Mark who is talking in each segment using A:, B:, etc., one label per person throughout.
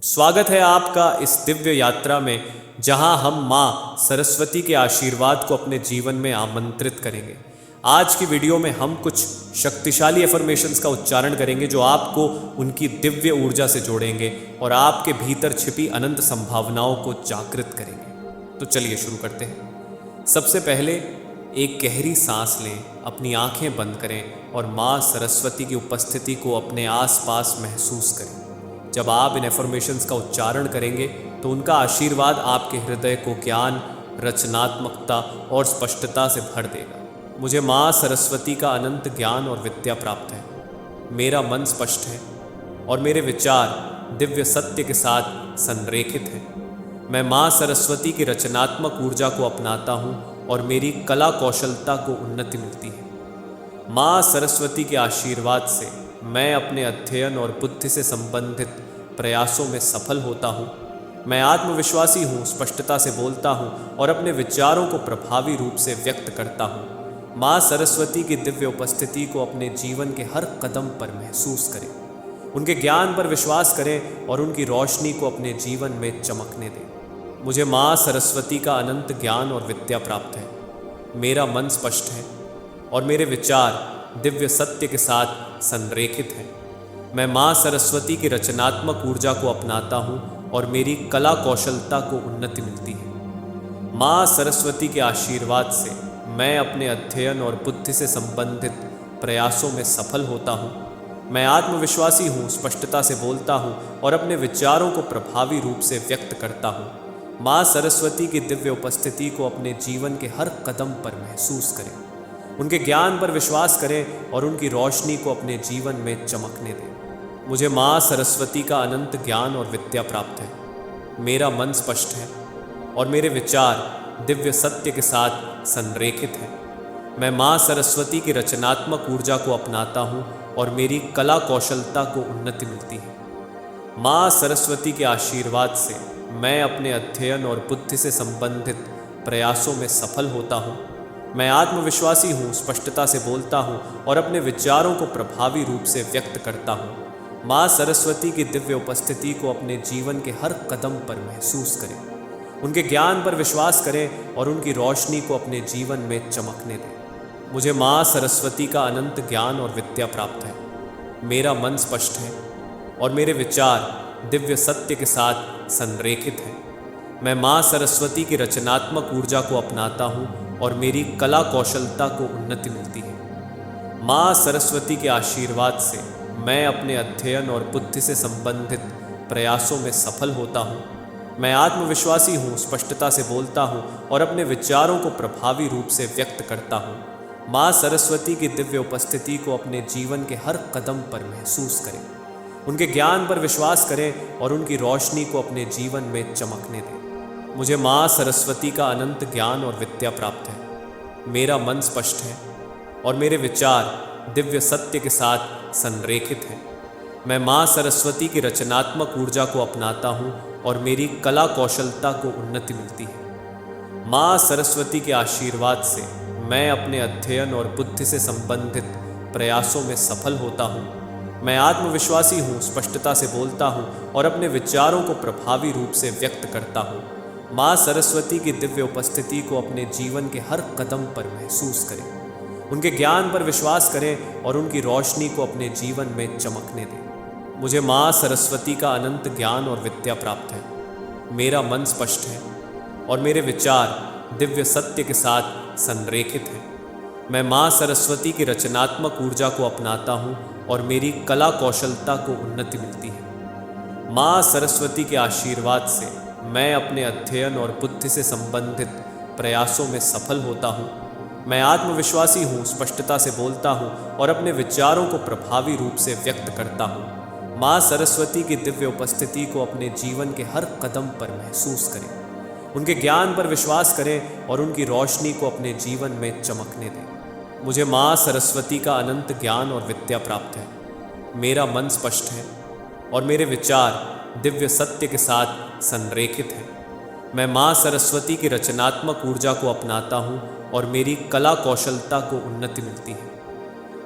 A: स्वागत है आपका इस दिव्य यात्रा में, जहां हम माँ सरस्वती के आशीर्वाद को अपने जीवन में आमंत्रित करेंगे। आज की वीडियो में हम कुछ शक्तिशाली एफर्मेशंस का उच्चारण करेंगे जो आपको उनकी दिव्य ऊर्जा से जोड़ेंगे और आपके भीतर छिपी अनंत संभावनाओं को जागृत करेंगे। तो चलिए शुरू करते हैं। सबसे पहले एक गहरी सांस लें, अपनी आंखें बंद करें और माँ सरस्वती की उपस्थिति को अपने आसपास महसूस करें। जब आप इन एफर्मेशंस का उच्चारण करेंगे तो उनका आशीर्वाद आपके हृदय को ज्ञान, रचनात्मकता और स्पष्टता से भर देगा। मुझे माँ सरस्वती का अनंत ज्ञान और विद्या प्राप्त है। मेरा मन स्पष्ट है और मेरे विचार दिव्य सत्य के साथ संरेखित हैं। मैं माँ सरस्वती की रचनात्मक ऊर्जा को अपनाता हूँ और मेरी कला कौशलता को उन्नति मिलती है। माँ सरस्वती के आशीर्वाद से मैं अपने अध्ययन और बुद्धि से संबंधित प्रयासों में सफल होता हूँ। मैं आत्मविश्वासी हूँ, स्पष्टता से बोलता हूँ और अपने विचारों को प्रभावी रूप से व्यक्त करता हूँ। माँ सरस्वती की दिव्य उपस्थिति को अपने जीवन के हर कदम पर महसूस करें। उनके ज्ञान पर विश्वास करें और उनकी रोशनी को अपने जीवन में चमकने दें। मुझे माँ सरस्वती का अनंत ज्ञान और विद्या प्राप्त है। मेरा मन स्पष्ट है और मेरे विचार दिव्य सत्य के साथ संरेखित हैं। मैं माँ सरस्वती की रचनात्मक ऊर्जा को अपनाता हूँ और मेरी कला कौशलता को उन्नति मिलती है। माँ सरस्वती के आशीर्वाद से मैं अपने अध्ययन और बुद्धि से संबंधित प्रयासों में सफल होता हूँ। मैं आत्मविश्वासी हूँ, स्पष्टता से बोलता हूँ और अपने विचारों को प्रभावी रूप से व्यक्त करता हूँ। माँ सरस्वती की दिव्य उपस्थिति को अपने जीवन के हर कदम पर महसूस करें। उनके ज्ञान पर विश्वास करें और उनकी रोशनी को अपने जीवन में चमकने दें। मुझे माँ सरस्वती का अनंत ज्ञान और विद्या प्राप्त है। मेरा मन स्पष्ट है और मेरे विचार दिव्य सत्य के साथ संरेखित हैं। मैं माँ सरस्वती की रचनात्मक ऊर्जा को अपनाता हूँ और मेरी कला कौशलता को उन्नति मिलती है। माँ सरस्वती के आशीर्वाद से मैं अपने अध्ययन और बुद्धि से संबंधित प्रयासों में सफल होता हूँ। मैं आत्मविश्वासी हूँ, स्पष्टता से बोलता हूँ और अपने विचारों को प्रभावी रूप से व्यक्त करता हूँ। माँ सरस्वती की दिव्य उपस्थिति को अपने जीवन के हर कदम पर महसूस करें। उनके ज्ञान पर विश्वास करें और उनकी रोशनी को अपने जीवन में चमकने दें। मुझे माँ सरस्वती का अनंत ज्ञान और विद्या प्राप्त है। मेरा मन स्पष्ट है और मेरे विचार दिव्य सत्य के साथ संरेखित हैं। मैं माँ सरस्वती की रचनात्मक ऊर्जा को अपनाता हूँ और मेरी कला कौशलता को उन्नति मिलती है। माँ सरस्वती के आशीर्वाद से मैं अपने अध्ययन और बुद्धि से संबंधित प्रयासों में सफल होता हूँ। मैं आत्मविश्वासी हूँ, स्पष्टता से बोलता हूँ और अपने विचारों को प्रभावी रूप से व्यक्त करता हूँ। माँ सरस्वती की दिव्य उपस्थिति को अपने जीवन के हर कदम पर महसूस करें। उनके ज्ञान पर विश्वास करें और उनकी रोशनी को अपने जीवन में चमकने दें। मुझे माँ सरस्वती का अनंत ज्ञान और विद्या प्राप्त है। मेरा मन स्पष्ट है और मेरे विचार दिव्य सत्य के साथ संरेखित हैं। मैं माँ सरस्वती की रचनात्मक ऊर्जा को अपनाता हूँ और मेरी कला कौशलता को उन्नति मिलती है। माँ सरस्वती के आशीर्वाद से मैं अपने अध्ययन और बुद्धि से संबंधित प्रयासों में सफल होता हूँ। मैं आत्मविश्वासी हूँ, स्पष्टता से बोलता हूँ और अपने विचारों को प्रभावी रूप से व्यक्त करता हूँ। माँ सरस्वती की दिव्य उपस्थिति को अपने जीवन के हर कदम पर महसूस करें। उनके ज्ञान पर विश्वास करें और उनकी रोशनी को अपने जीवन में चमकने दें। मुझे माँ सरस्वती का अनंत ज्ञान और विद्या प्राप्त है। मेरा मन स्पष्ट है और मेरे विचार दिव्य सत्य के साथ संरेखित हैं। मैं माँ सरस्वती की रचनात्मक ऊर्जा को अपनाता हूँ और मेरी कला कौशलता को उन्नति मिलती है। माँ सरस्वती के आशीर्वाद से मैं अपने अध्ययन और बुद्धि से संबंधित प्रयासों में सफल होता हूँ। मैं आत्मविश्वासी हूँ, स्पष्टता से बोलता हूँ और अपने विचारों को प्रभावी रूप से व्यक्त करता हूँ। माँ सरस्वती की दिव्य उपस्थिति को अपने जीवन के हर कदम पर महसूस करें। उनके ज्ञान पर विश्वास करें और उनकी रोशनी को अपने जीवन में चमकने दें। मुझे माँ सरस्वती का अनंत ज्ञान और विद्या प्राप्त है। मेरा मन स्पष्ट है और मेरे विचार दिव्य सत्य के साथ संरेखित हैं। मैं माँ सरस्वती की रचनात्मक ऊर्जा को अपनाता हूँ और मेरी कला कौशलता को उन्नति मिलती है।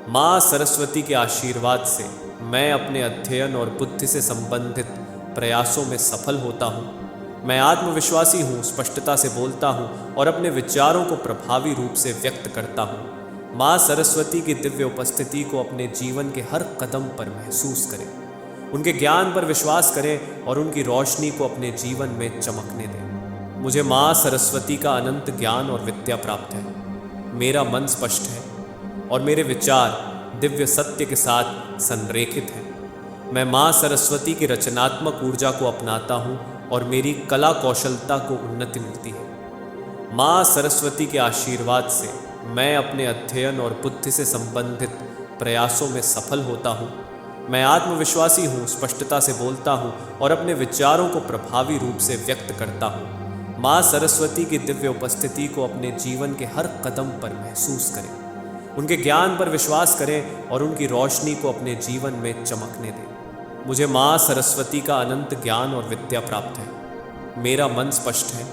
A: माँ सरस्वती के आशीर्वाद से मैं अपने अध्ययन और बुद्धि से संबंधित प्रयासों में सफल होता हूँ। मैं आत्मविश्वासी हूँ, स्पष्टता से बोलता हूँ और अपने विचारों को प्रभावी रूप से व्यक्त करता हूँ। माँ सरस्वती की दिव्य उपस्थिति को अपने जीवन के हर कदम पर महसूस करें। उनके ज्ञान पर विश्वास करें और उनकी रोशनी को अपने जीवन में चमकने दें। मुझे माँ सरस्वती का अनंत ज्ञान और विद्या प्राप्त है। मेरा मन स्पष्ट है और मेरे विचार दिव्य सत्य के साथ संरेखित हैं। मैं माँ सरस्वती की रचनात्मक ऊर्जा को अपनाता हूँ और मेरी कला कौशलता को उन्नति मिलती है। माँ सरस्वती के आशीर्वाद से मैं अपने अध्ययन और बुद्धि से संबंधित प्रयासों में सफल होता हूँ। मैं आत्मविश्वासी हूँ, स्पष्टता से बोलता हूँ और अपने विचारों को प्रभावी रूप से व्यक्त करता हूँ। माँ सरस्वती की दिव्य उपस्थिति को अपने जीवन के हर कदम पर महसूस करें। उनके ज्ञान पर विश्वास करें और उनकी रोशनी को अपने जीवन में चमकने दें। मुझे माँ सरस्वती का अनंत ज्ञान और विद्या प्राप्त है। मेरा मन स्पष्ट है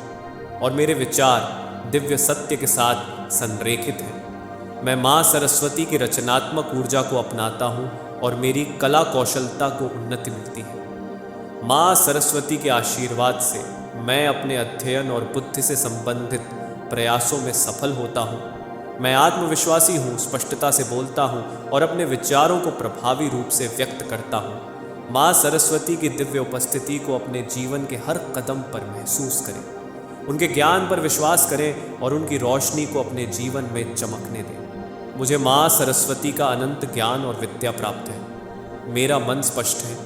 A: और मेरे विचार दिव्य सत्य के साथ संरेखित हैं। मैं माँ सरस्वती की रचनात्मक ऊर्जा को अपनाता हूँ और मेरी कला कौशलता को उन्नति मिलती है। माँ सरस्वती के आशीर्वाद से मैं अपने अध्ययन और बुद्धि से संबंधित प्रयासों में सफल होता हूँ। मैं आत्मविश्वासी हूँ, स्पष्टता से बोलता हूँ और अपने विचारों को प्रभावी रूप से व्यक्त करता हूँ। माँ सरस्वती की दिव्य उपस्थिति को अपने जीवन के हर कदम पर महसूस करें। उनके ज्ञान पर विश्वास करें और उनकी रोशनी को अपने जीवन में चमकने दें। मुझे माँ सरस्वती का अनंत ज्ञान और विद्या प्राप्त है। मेरा मन स्पष्ट है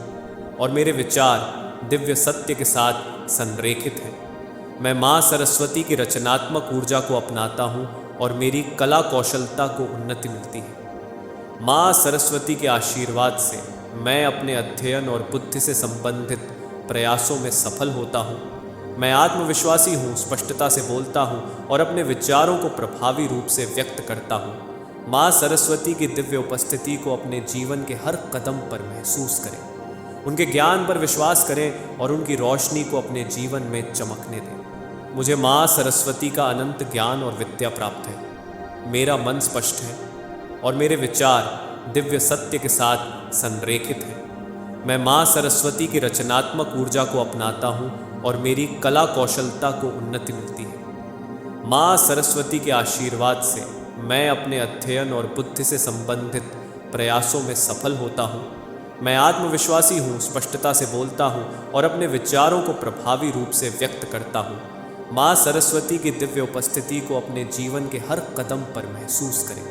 A: और मेरे विचार दिव्य सत्य के साथ संरेखित हैं। मैं माँ सरस्वती की रचनात्मक ऊर्जा को अपनाता हूँ और मेरी कला कौशलता को उन्नति मिलती है। माँ सरस्वती के आशीर्वाद से मैं अपने अध्ययन और बुद्धि से संबंधित प्रयासों में सफल होता हूँ। मैं आत्मविश्वासी हूँ, स्पष्टता से बोलता हूँ और अपने विचारों को प्रभावी रूप से व्यक्त करता हूँ। माँ सरस्वती की दिव्य उपस्थिति को अपने जीवन के हर कदम पर महसूस करें। उनके ज्ञान पर विश्वास करें और उनकी रोशनी को अपने जीवन में चमकने दें। मुझे माँ सरस्वती का अनंत ज्ञान और विद्या प्राप्त है। मेरा मन स्पष्ट है और मेरे विचार दिव्य सत्य के साथ संरेखित हैं। मैं माँ सरस्वती की रचनात्मक ऊर्जा को अपनाता हूँ और मेरी कला कौशलता को उन्नति मिलती है। माँ सरस्वती के आशीर्वाद से मैं अपने अध्ययन और बुद्धि से संबंधित प्रयासों में सफल होता हूँ। मैं आत्मविश्वासी हूँ, स्पष्टता से बोलता हूँ और अपने विचारों को प्रभावी रूप से व्यक्त करता हूँ। माँ सरस्वती की दिव्य उपस्थिति को अपने जीवन के हर कदम पर महसूस करें।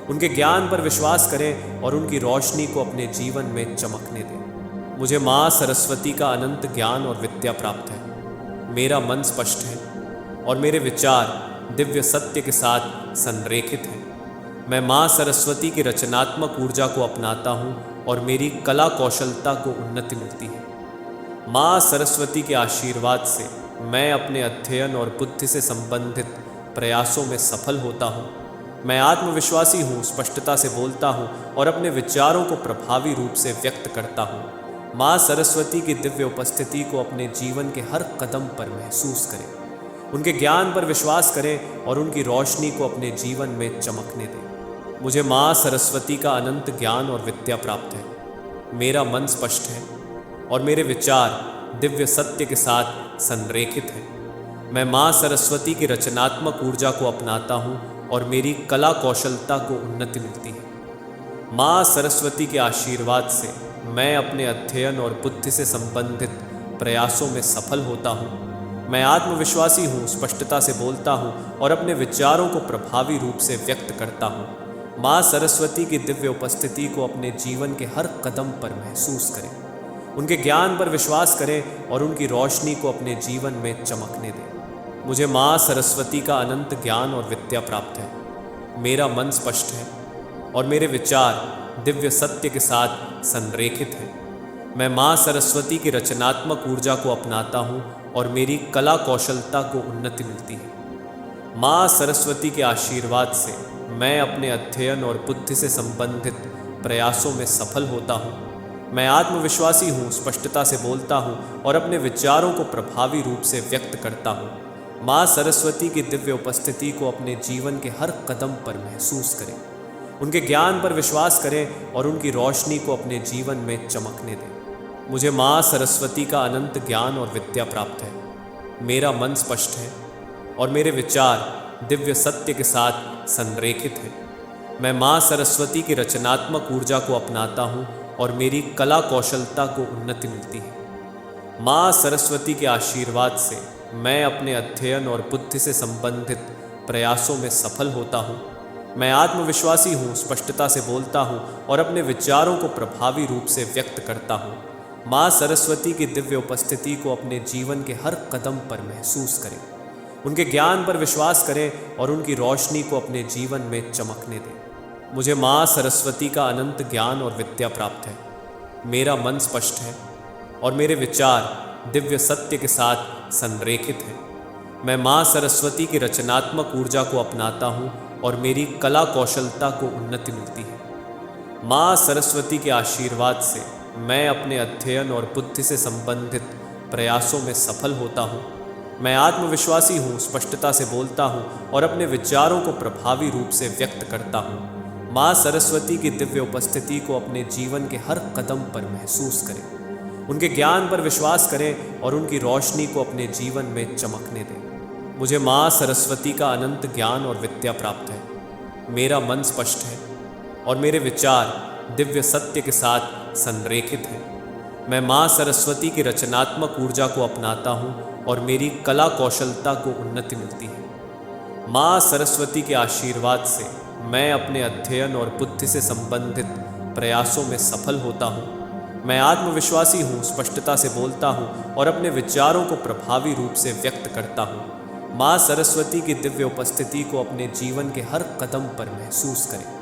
A: उनके ज्ञान पर विश्वास करें और उनकी रोशनी को अपने जीवन में चमकने दें। मुझे माँ सरस्वती का अनंत ज्ञान और विद्या प्राप्त है। मेरा मन स्पष्ट है और मेरे विचार दिव्य सत्य के साथ संरेखित हैं। मैं माँ सरस्वती की रचनात्मक ऊर्जा को अपनाता हूँ और मेरी कला कौशलता को उन्नति मिलती है। माँ सरस्वती के आशीर्वाद से मैं अपने अध्ययन और बुद्धि से संबंधित प्रयासों में सफल होता हूँ। मैं आत्मविश्वासी हूँ, स्पष्टता से बोलता हूँ और अपने विचारों को प्रभावी रूप से व्यक्त करता हूँ। माँ सरस्वती की दिव्य उपस्थिति को अपने जीवन के हर कदम पर महसूस करें। उनके ज्ञान पर विश्वास करें और उनकी रोशनी को अपने जीवन में चमकने दें। मुझे माँ सरस्वती का अनंत ज्ञान और विद्या प्राप्त है। मेरा मन स्पष्ट है और मेरे विचार दिव्य सत्य के साथ संरेखित हैं। मैं माँ सरस्वती की रचनात्मक ऊर्जा को अपनाता हूँ और मेरी कला कौशलता को उन्नति मिलती है। माँ सरस्वती के आशीर्वाद से मैं अपने अध्ययन और बुद्धि से संबंधित प्रयासों में सफल होता हूँ। मैं आत्मविश्वासी हूँ, स्पष्टता से बोलता हूँ और अपने विचारों को प्रभावी रूप से व्यक्त करता हूँ। माँ सरस्वती की दिव्य उपस्थिति को अपने जीवन के हर कदम पर महसूस करें। उनके ज्ञान पर विश्वास करें और उनकी रोशनी को अपने जीवन में चमकने दें। मुझे माँ सरस्वती का अनंत ज्ञान और विद्या प्राप्त है। मेरा मन स्पष्ट है और मेरे विचार दिव्य सत्य के साथ संरेखित हैं। मैं माँ सरस्वती की रचनात्मक ऊर्जा को अपनाता हूँ और मेरी कला कौशलता को उन्नति मिलती है। माँ सरस्वती के आशीर्वाद से मैं अपने अध्ययन और बुद्धि से संबंधित प्रयासों में सफल होता हूँ। मैं आत्मविश्वासी हूँ, स्पष्टता से बोलता हूँ और अपने विचारों को प्रभावी रूप से व्यक्त करता हूँ। माँ सरस्वती की दिव्य उपस्थिति को अपने जीवन के हर कदम पर महसूस करें। उनके ज्ञान पर विश्वास करें और उनकी रोशनी को अपने जीवन में चमकने दें। मुझे माँ सरस्वती का अनंत ज्ञान और विद्या प्राप्त है। मेरा मन स्पष्ट है और मेरे विचार दिव्य सत्य के साथ संरेखित हैं। मैं माँ सरस्वती की रचनात्मक ऊर्जा को अपनाता हूँ और मेरी कला कौशलता को उन्नति मिलती है। माँ सरस्वती के आशीर्वाद से मैं अपने अध्ययन और बुद्धि से संबंधित प्रयासों में सफल होता हूँ। मैं आत्मविश्वासी हूँ, स्पष्टता से बोलता हूँ और अपने विचारों को प्रभावी रूप से व्यक्त करता हूँ। माँ सरस्वती की दिव्य उपस्थिति को अपने जीवन के हर कदम पर महसूस करें। उनके ज्ञान पर विश्वास करें और उनकी रोशनी को अपने जीवन में चमकने दें। मुझे माँ सरस्वती का अनंत ज्ञान और विद्या प्राप्त है। मेरा मन स्पष्ट है और मेरे विचार दिव्य सत्य के साथ संरेखित हैं। मैं माँ सरस्वती की रचनात्मक ऊर्जा को अपनाता हूँ और मेरी कला कौशलता को उन्नति मिलती है। माँ सरस्वती के आशीर्वाद से मैं अपने अध्ययन और बुद्धि से संबंधित प्रयासों में सफल होता हूँ। मैं आत्मविश्वासी हूँ, स्पष्टता से बोलता हूँ और अपने विचारों को प्रभावी रूप से व्यक्त करता हूँ। माँ सरस्वती की दिव्य उपस्थिति को अपने जीवन के हर कदम पर महसूस करें। उनके ज्ञान पर विश्वास करें और उनकी रोशनी को अपने जीवन में चमकने दें। मुझे माँ सरस्वती का अनंत ज्ञान और विद्या प्राप्त है। मेरा मन स्पष्ट है और मेरे विचार दिव्य सत्य के साथ संरेखित हैं। मैं माँ सरस्वती की रचनात्मक ऊर्जा को अपनाता हूँ और मेरी कला कौशलता को उन्नति मिलती है। माँ सरस्वती के आशीर्वाद से मैं अपने अध्ययन और बुद्धि से संबंधित प्रयासों में सफल होता हूँ। मैं आत्मविश्वासी हूँ, स्पष्टता से बोलता हूँ और अपने विचारों को प्रभावी रूप से व्यक्त करता हूँ। माँ सरस्वती की दिव्य उपस्थिति को अपने जीवन के हर कदम पर महसूस करें।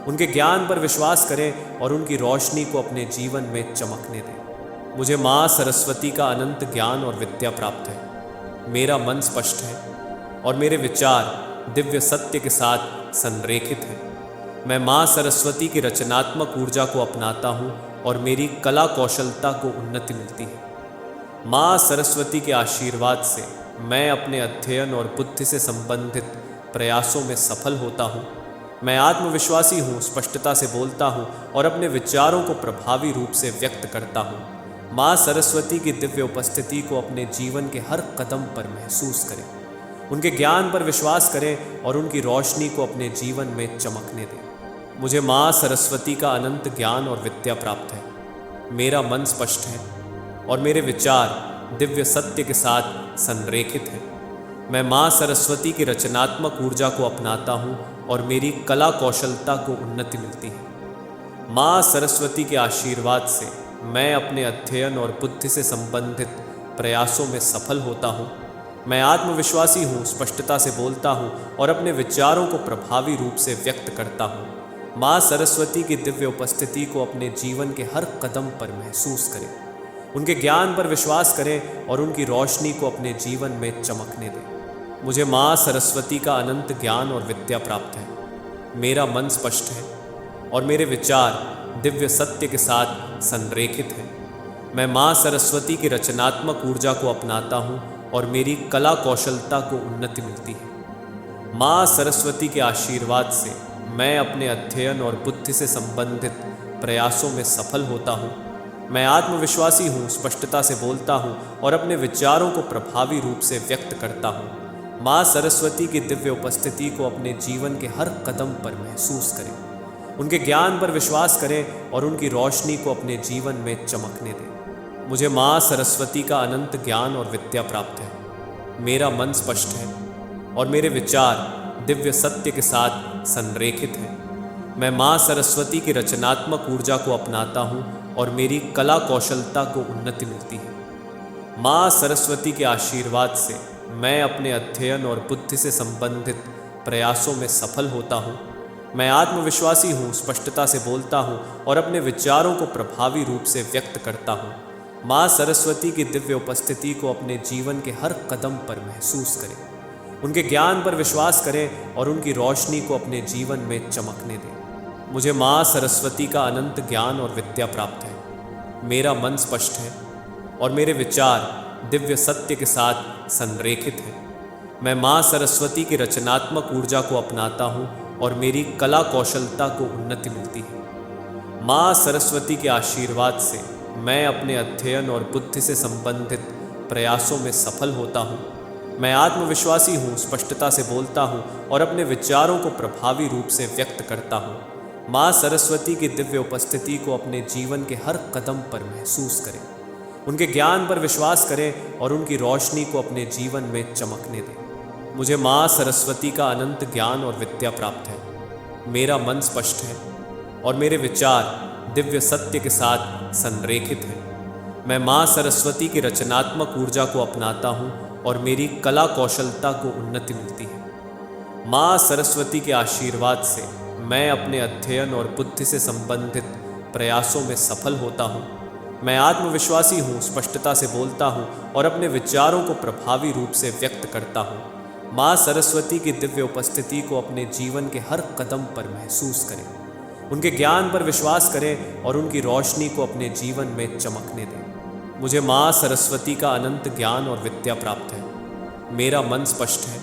A: उनके ज्ञान पर विश्वास करें और उनकी रोशनी को अपने जीवन में चमकने दें। मुझे माँ सरस्वती का अनंत ज्ञान और विद्या प्राप्त है। मेरा मन स्पष्ट है और मेरे विचार दिव्य सत्य के साथ संरेखित हैं। मैं माँ सरस्वती की रचनात्मक ऊर्जा को अपनाता हूँ और मेरी कला कौशलता को उन्नति मिलती है। माँ सरस्वती के आशीर्वाद से मैं अपने अध्ययन और बुद्धि से संबंधित प्रयासों में सफल होता हूँ। मैं आत्मविश्वासी हूँ, स्पष्टता से बोलता हूँ और अपने विचारों को प्रभावी रूप से व्यक्त करता हूँ। माँ सरस्वती की दिव्य उपस्थिति को अपने जीवन के हर कदम पर महसूस करें। उनके ज्ञान पर विश्वास करें और उनकी रोशनी को अपने जीवन में चमकने दें। मुझे माँ सरस्वती का अनंत ज्ञान और विद्या प्राप्त है। मेरा मन स्पष्ट है और मेरे विचार दिव्य सत्य के साथ संरेखित हैं। मैं माँ सरस्वती की रचनात्मक ऊर्जा को अपनाता हूँ और मेरी कला कौशलता को उन्नति मिलती है। माँ सरस्वती के आशीर्वाद से मैं अपने अध्ययन और बुद्धि से संबंधित प्रयासों में सफल होता हूँ। मैं आत्मविश्वासी हूँ, स्पष्टता से बोलता हूँ और अपने विचारों को प्रभावी रूप से व्यक्त करता हूँ। माँ सरस्वती की दिव्य उपस्थिति को अपने जीवन के हर कदम पर महसूस करें। उनके ज्ञान पर विश्वास करें और उनकी रोशनी को अपने जीवन में चमकने दें। मुझे माँ सरस्वती का अनंत ज्ञान और विद्या प्राप्त है। मेरा मन स्पष्ट है और मेरे विचार दिव्य सत्य के साथ संरेखित हैं। मैं माँ सरस्वती की रचनात्मक ऊर्जा को अपनाता हूँ और मेरी कला कौशलता को उन्नति मिलती है। माँ सरस्वती के आशीर्वाद से मैं अपने अध्ययन और बुद्धि से संबंधित प्रयासों में सफल होता हूँ। मैं आत्मविश्वासी हूँ, स्पष्टता से बोलता हूँ और अपने विचारों को प्रभावी रूप से व्यक्त करता हूँ। माँ सरस्वती की दिव्य उपस्थिति को अपने जीवन के हर कदम पर महसूस करें। उनके ज्ञान पर विश्वास करें और उनकी रोशनी को अपने जीवन में चमकने दें। मुझे माँ सरस्वती का अनंत ज्ञान और विद्या प्राप्त है। मेरा मन स्पष्ट है और मेरे विचार दिव्य सत्य के साथ संरेखित हैं। मैं माँ सरस्वती की रचनात्मक ऊर्जा को अपनाता हूँ और मेरी कला कौशलता को उन्नति मिलती है। माँ सरस्वती के आशीर्वाद से मैं अपने अध्ययन और बुद्धि से संबंधित प्रयासों में सफल होता हूँ। मैं आत्मविश्वासी हूँ, स्पष्टता से बोलता हूँ और अपने विचारों को प्रभावी रूप से व्यक्त करता हूँ। माँ सरस्वती की दिव्य उपस्थिति को अपने जीवन के हर कदम पर महसूस करें। उनके ज्ञान पर विश्वास करें और उनकी रोशनी को अपने जीवन में चमकने दें। मुझे माँ सरस्वती का अनंत ज्ञान और विद्या प्राप्त है। मेरा मन स्पष्ट है और मेरे विचार दिव्य सत्य के साथ संरेखित हैं। मैं माँ सरस्वती की रचनात्मक ऊर्जा को अपनाता हूँ और मेरी कला कौशलता को उन्नति मिलती है। माँ सरस्वती के आशीर्वाद से मैं अपने अध्ययन और बुद्धि से संबंधित प्रयासों में सफल होता हूँ। मैं आत्मविश्वासी हूँ, स्पष्टता से बोलता हूँ और अपने विचारों को प्रभावी रूप से व्यक्त करता हूँ। माँ सरस्वती की दिव्य उपस्थिति को अपने जीवन के हर कदम पर महसूस करें। उनके ज्ञान पर विश्वास करें और उनकी रोशनी को अपने जीवन में चमकने दें। मुझे माँ सरस्वती का अनंत ज्ञान और विद्या प्राप्त है। मेरा मन स्पष्ट है और मेरे विचार दिव्य सत्य के साथ संरेखित हैं। मैं माँ सरस्वती की रचनात्मक ऊर्जा को अपनाता हूँ और मेरी कला कौशलता को उन्नति मिलती है। माँ सरस्वती के आशीर्वाद से मैं अपने अध्ययन और बुद्धि से संबंधित प्रयासों में सफल होता हूँ। मैं आत्मविश्वासी हूँ, स्पष्टता से बोलता हूँ और अपने विचारों को प्रभावी रूप से व्यक्त करता हूँ। माँ सरस्वती की दिव्य उपस्थिति को अपने जीवन के हर कदम पर महसूस करें। उनके ज्ञान पर विश्वास करें और उनकी रोशनी को अपने जीवन में चमकने दें। मुझे माँ सरस्वती का अनंत ज्ञान और विद्या प्राप्त है। मेरा मन स्पष्ट है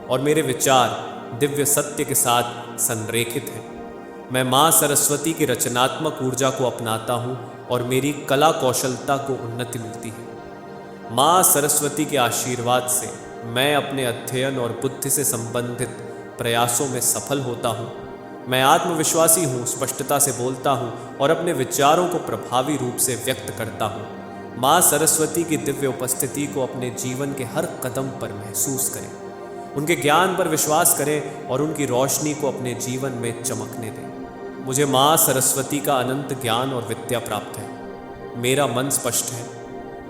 A: और मेरे विचार दिव्य सत्य के साथ संरेखित हैं। मैं माँ सरस्वती की रचनात्मक ऊर्जा को अपनाता हूँ और मेरी कला कौशलता को उन्नति मिलती है। माँ सरस्वती के आशीर्वाद से मैं अपने अध्ययन और बुद्धि से संबंधित प्रयासों में सफल होता हूँ। मैं आत्मविश्वासी हूँ, स्पष्टता से बोलता हूँ और अपने विचारों को प्रभावी रूप से व्यक्त करता हूँ। माँ सरस्वती की दिव्य उपस्थिति को अपने जीवन के हर कदम पर महसूस करें। उनके ज्ञान पर विश्वास करें और उनकी रोशनी को अपने जीवन में चमकने दें। मुझे माँ सरस्वती का अनंत ज्ञान और विद्या प्राप्त है। मेरा मन स्पष्ट है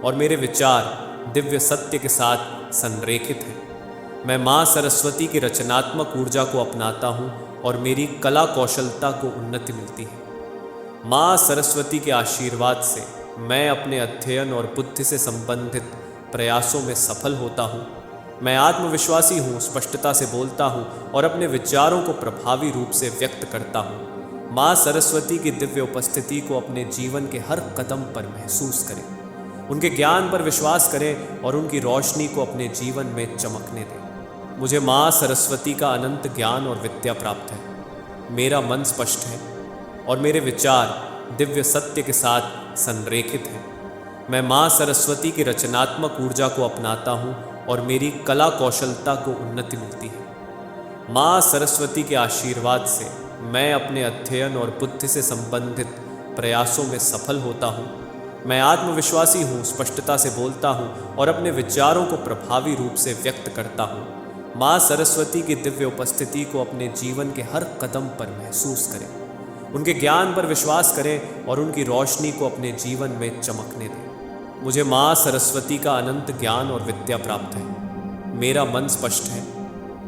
A: और मेरे विचार दिव्य सत्य के साथ संरेखित हैं। मैं माँ सरस्वती की रचनात्मक ऊर्जा को अपनाता हूँ और मेरी कला कौशलता को उन्नति मिलती है। माँ सरस्वती के आशीर्वाद से मैं अपने अध्ययन और बुद्धि से संबंधित प्रयासों में सफल होता हूँ। मैं आत्मविश्वासी हूँ, स्पष्टता से बोलता हूँ और अपने विचारों को प्रभावी रूप से व्यक्त करता हूँ। माँ सरस्वती की दिव्य उपस्थिति को अपने जीवन के हर कदम पर महसूस करें। उनके ज्ञान पर विश्वास करें और उनकी रोशनी को अपने जीवन में चमकने दें। मुझे माँ सरस्वती का अनंत ज्ञान और विद्या प्राप्त है। मेरा मन स्पष्ट है और मेरे विचार दिव्य सत्य के साथ संरेखित हैं। मैं माँ सरस्वती की रचनात्मक ऊर्जा को अपनाता हूँ और मेरी कला कौशलता को उन्नति मिलती है। माँ सरस्वती के आशीर्वाद से मैं अपने अध्ययन और बुद्धि से संबंधित प्रयासों में सफल होता हूँ। मैं आत्मविश्वासी हूँ, स्पष्टता से बोलता हूँ और अपने विचारों को प्रभावी रूप से व्यक्त करता हूँ। माँ सरस्वती की दिव्य उपस्थिति को अपने जीवन के हर कदम पर महसूस करें। उनके ज्ञान पर विश्वास करें और उनकी रोशनी को अपने जीवन में चमकने दें। मुझे माँ सरस्वती का अनंत ज्ञान और विद्या प्राप्त है। मेरा मन स्पष्ट है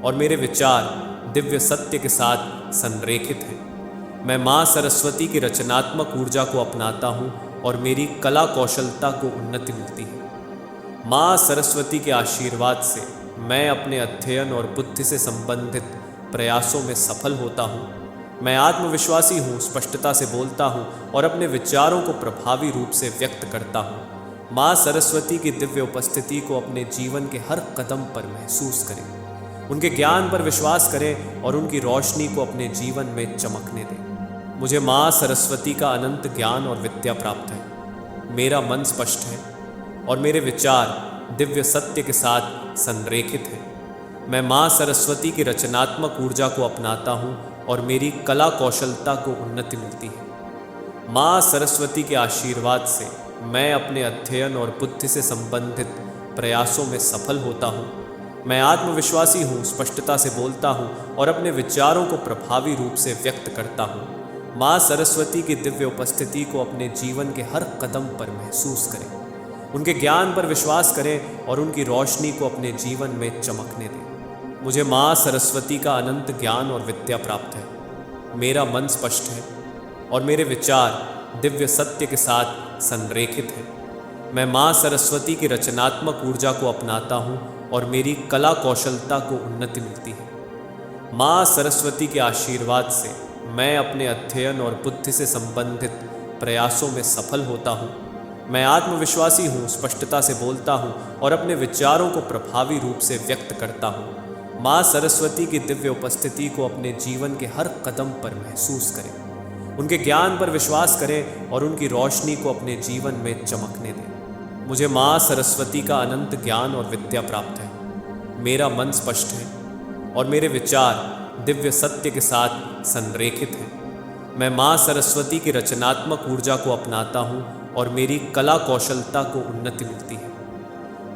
A: और मेरे विचार दिव्य सत्य के साथ संरेखित हैं। मैं माँ सरस्वती की रचनात्मक ऊर्जा को अपनाता हूँ और मेरी कला कौशलता को उन्नति मिलती है। माँ सरस्वती के आशीर्वाद से मैं अपने अध्ययन और बुद्धि से संबंधित प्रयासों में सफल होता हूँ। मैं आत्मविश्वासी हूँ, स्पष्टता से बोलता हूँ और अपने विचारों को प्रभावी रूप से व्यक्त करता हूँ। माँ सरस्वती की दिव्य उपस्थिति को अपने जीवन के हर कदम पर महसूस करें। उनके ज्ञान पर विश्वास करें और उनकी रोशनी को अपने जीवन में चमकने दें। मुझे माँ सरस्वती का अनंत ज्ञान और विद्या प्राप्त है। मेरा मन स्पष्ट है और मेरे विचार दिव्य सत्य के साथ संरेखित हैं। मैं माँ सरस्वती की रचनात्मक ऊर्जा को अपनाता हूँ और मेरी कला कौशलता को उन्नति मिलती है। माँ सरस्वती के आशीर्वाद से मैं अपने अध्ययन और बुद्धि से संबंधित प्रयासों में सफल होता हूँ। मैं आत्मविश्वासी हूँ, स्पष्टता से बोलता हूँ और अपने विचारों को प्रभावी रूप से व्यक्त करता हूँ। माँ सरस्वती की दिव्य उपस्थिति को अपने जीवन के हर कदम पर महसूस करें। उनके ज्ञान पर विश्वास करें और उनकी रोशनी को अपने जीवन में चमकने दें। मुझे माँ सरस्वती का अनंत ज्ञान और विद्या प्राप्त है। मेरा मन स्पष्ट है और मेरे विचार दिव्य सत्य के साथ संरेखित हैं। मैं माँ सरस्वती की रचनात्मक ऊर्जा को अपनाता हूँ और मेरी कला कौशलता को उन्नति मिलती है। माँ सरस्वती के आशीर्वाद से मैं अपने अध्ययन और बुद्धि से संबंधित प्रयासों में सफल होता हूँ। मैं आत्मविश्वासी हूँ, स्पष्टता से बोलता हूँ और अपने विचारों को प्रभावी रूप से व्यक्त करता हूँ। माँ सरस्वती की दिव्य उपस्थिति को अपने जीवन के हर कदम पर महसूस करें। उनके ज्ञान पर विश्वास करें और उनकी रोशनी को अपने जीवन में चमकने दें। मुझे माँ सरस्वती का अनंत ज्ञान और विद्या प्राप्त है। मेरा मन स्पष्ट है और मेरे विचार दिव्य सत्य के साथ संरेखित हैं। मैं माँ सरस्वती की रचनात्मक ऊर्जा को अपनाता हूँ और मेरी कला कौशलता को उन्नति मिलती है।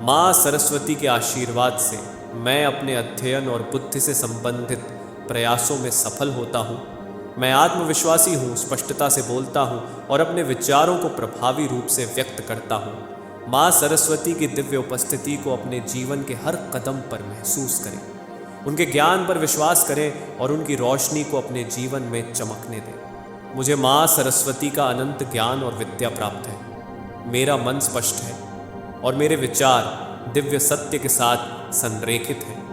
A: माँ सरस्वती के आशीर्वाद से मैं अपने अध्ययन और बुद्धि से संबंधित प्रयासों में सफल होता हूँ। मैं आत्मविश्वासी हूँ, स्पष्टता से बोलता हूँ और अपने विचारों को प्रभावी रूप से व्यक्त करता हूँ। माँ सरस्वती की दिव्य उपस्थिति को अपने जीवन के हर कदम पर महसूस करें। उनके ज्ञान पर विश्वास करें और उनकी रोशनी को अपने जीवन में चमकने दें। मुझे माँ सरस्वती का अनंत ज्ञान और विद्या प्राप्त है। मेरा मन स्पष्ट है और मेरे विचार दिव्य सत्य के साथ संरेखित हैं।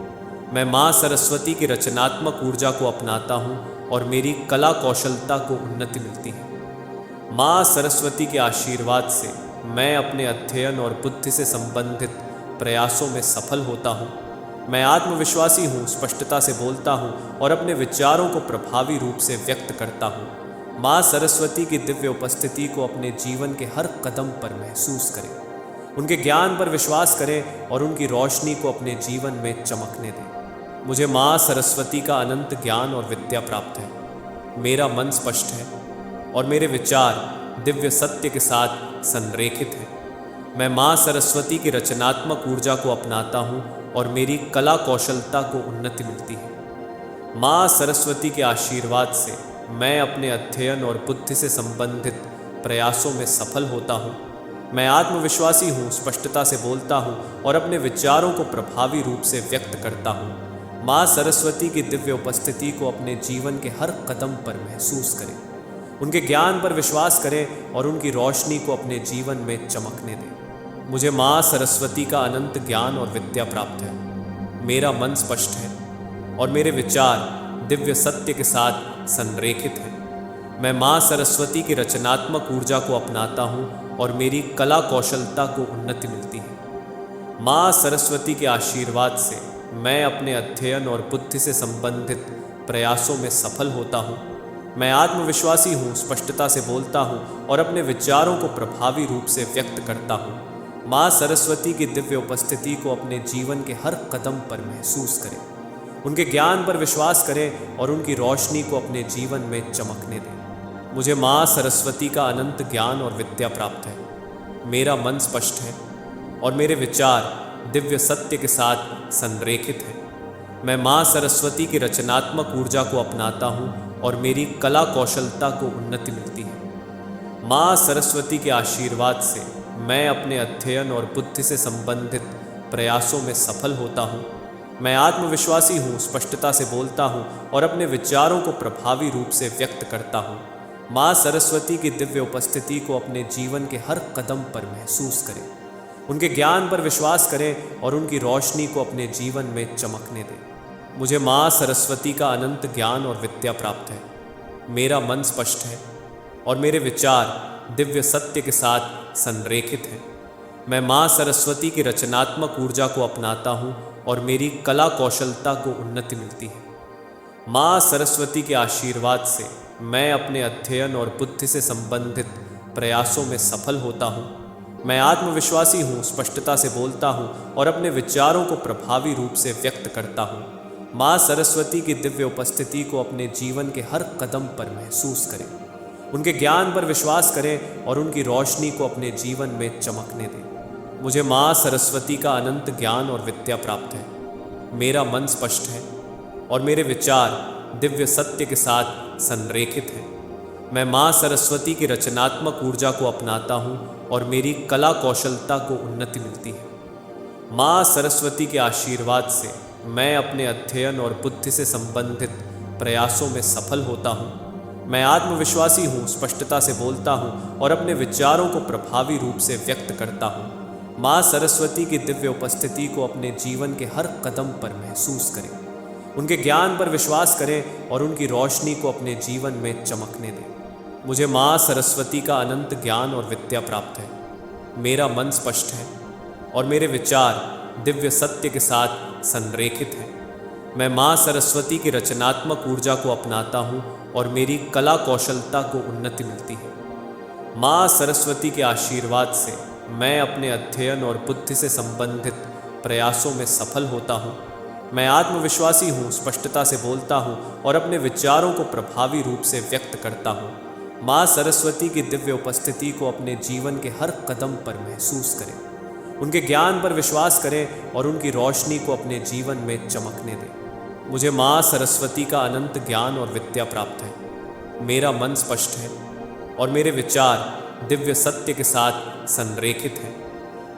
A: मैं माँ सरस्वती की रचनात्मक ऊर्जा को अपनाता हूँ और मेरी कला कौशलता को उन्नति मिलती है। माँ सरस्वती के आशीर्वाद से मैं अपने अध्ययन और बुद्धि से संबंधित प्रयासों में सफल होता हूँ। मैं आत्मविश्वासी हूँ, स्पष्टता से बोलता हूँ और अपने विचारों को प्रभावी रूप से व्यक्त करता हूँ। माँ सरस्वती की दिव्य उपस्थिति को अपने जीवन के हर कदम पर महसूस करें। उनके ज्ञान पर विश्वास करें और उनकी रोशनी को अपने जीवन में चमकने दें। मुझे माँ सरस्वती का अनंत ज्ञान और विद्या प्राप्त है। मेरा मन स्पष्ट है और मेरे विचार दिव्य सत्य के साथ संरेखित हैं। मैं माँ सरस्वती की रचनात्मक ऊर्जा को अपनाता हूँ और मेरी कला कौशलता को उन्नति मिलती है। माँ सरस्वती के आशीर्वाद से मैं अपने अध्ययन और बुद्धि से संबंधित प्रयासों में सफल होता हूँ। मैं आत्मविश्वासी हूँ, स्पष्टता से बोलता हूँ और अपने विचारों को प्रभावी रूप से व्यक्त करता हूँ। माँ सरस्वती की दिव्य उपस्थिति को अपने जीवन के हर कदम पर महसूस करें। उनके ज्ञान पर विश्वास करें और उनकी रोशनी को अपने जीवन में चमकने दें। मुझे माँ सरस्वती का अनंत ज्ञान और विद्या प्राप्त है। मेरा मन स्पष्ट है और मेरे विचार दिव्य सत्य के साथ संरेखित हैं। मैं माँ सरस्वती की रचनात्मक ऊर्जा को अपनाता हूँ और मेरी कला कौशलता को उन्नति मिलती है। माँ सरस्वती के आशीर्वाद से मैं अपने अध्ययन और बुद्धि से संबंधित प्रयासों में सफल होता हूँ। मैं आत्मविश्वासी हूँ, स्पष्टता से बोलता हूँ और अपने विचारों को प्रभावी रूप से व्यक्त करता हूँ। माँ सरस्वती की दिव्य उपस्थिति को अपने जीवन के हर कदम पर महसूस करें। उनके ज्ञान पर विश्वास करें और उनकी रोशनी को अपने जीवन में चमकने दें। मुझे माँ सरस्वती का अनंत ज्ञान और विद्या प्राप्त है। मेरा मन स्पष्ट है और मेरे विचार दिव्य सत्य के साथ संरेखित हैं। मैं माँ सरस्वती की रचनात्मक ऊर्जा को अपनाता हूँ और मेरी कला कौशलता को उन्नति मिलती है। माँ सरस्वती के आशीर्वाद से मैं अपने अध्ययन और बुद्धि से संबंधित प्रयासों में सफल होता हूँ। मैं आत्मविश्वासी हूँ, स्पष्टता से बोलता हूँ और अपने विचारों को प्रभावी रूप से व्यक्त करता हूँ। माँ सरस्वती की दिव्य उपस्थिति को अपने जीवन के हर कदम पर महसूस करें। उनके ज्ञान पर विश्वास करें और उनकी रोशनी को अपने जीवन में चमकने दें। मुझे माँ सरस्वती का अनंत ज्ञान और विद्या प्राप्त है। मेरा मन स्पष्ट है और मेरे विचार दिव्य सत्य के साथ संरेखित हैं। मैं माँ सरस्वती की रचनात्मक ऊर्जा को अपनाता हूँ और मेरी कला कौशलता को उन्नति मिलती है। माँ सरस्वती के आशीर्वाद से मैं अपने अध्ययन और बुद्धि से संबंधित प्रयासों में सफल होता हूँ। मैं आत्मविश्वासी हूँ, स्पष्टता से बोलता हूँ और अपने विचारों को प्रभावी रूप से व्यक्त करता हूँ। माँ सरस्वती की दिव्य उपस्थिति को अपने जीवन के हर कदम पर महसूस करें। उनके ज्ञान पर विश्वास करें और उनकी रोशनी को अपने जीवन में चमकने दें। मुझे माँ सरस्वती का अनंत ज्ञान और विद्या प्राप्त है। मेरा मन स्पष्ट है और मेरे विचार दिव्य सत्य के साथ संरेखित हैं। मैं माँ सरस्वती की रचनात्मक ऊर्जा को अपनाता हूँ और मेरी कला कौशलता को उन्नति मिलती है। माँ सरस्वती के आशीर्वाद से मैं अपने अध्ययन और बुद्धि से संबंधित प्रयासों में सफल होता हूँ। मैं आत्मविश्वासी हूँ, स्पष्टता से बोलता हूँ और अपने विचारों को प्रभावी रूप से व्यक्त करता हूँ। माँ सरस्वती की दिव्य उपस्थिति को अपने जीवन के हर कदम पर महसूस करें। उनके ज्ञान पर विश्वास करें और उनकी रोशनी को अपने जीवन में चमकने दें। मुझे माँ सरस्वती का अनंत ज्ञान और विद्या प्राप्त है। मेरा मन स्पष्ट है और मेरे विचार दिव्य सत्य के साथ संरेखित हैं। मैं माँ सरस्वती की रचनात्मक ऊर्जा को अपनाता हूँ और मेरी कला कौशलता को उन्नति मिलती है। माँ सरस्वती के आशीर्वाद से मैं अपने अध्ययन और बुद्धि से संबंधित प्रयासों में सफल होता हूँ। मैं आत्मविश्वासी हूँ, स्पष्टता से बोलता हूँ और अपने विचारों को प्रभावी रूप से व्यक्त करता हूँ। माँ सरस्वती की दिव्य उपस्थिति को अपने जीवन के हर कदम पर महसूस करें। उनके ज्ञान पर विश्वास करें और उनकी रोशनी को अपने जीवन में चमकने दें। मुझे माँ सरस्वती का अनंत ज्ञान और विद्या प्राप्त है। मेरा मन स्पष्ट है और मेरे विचार दिव्य सत्य के साथ संरेखित हैं।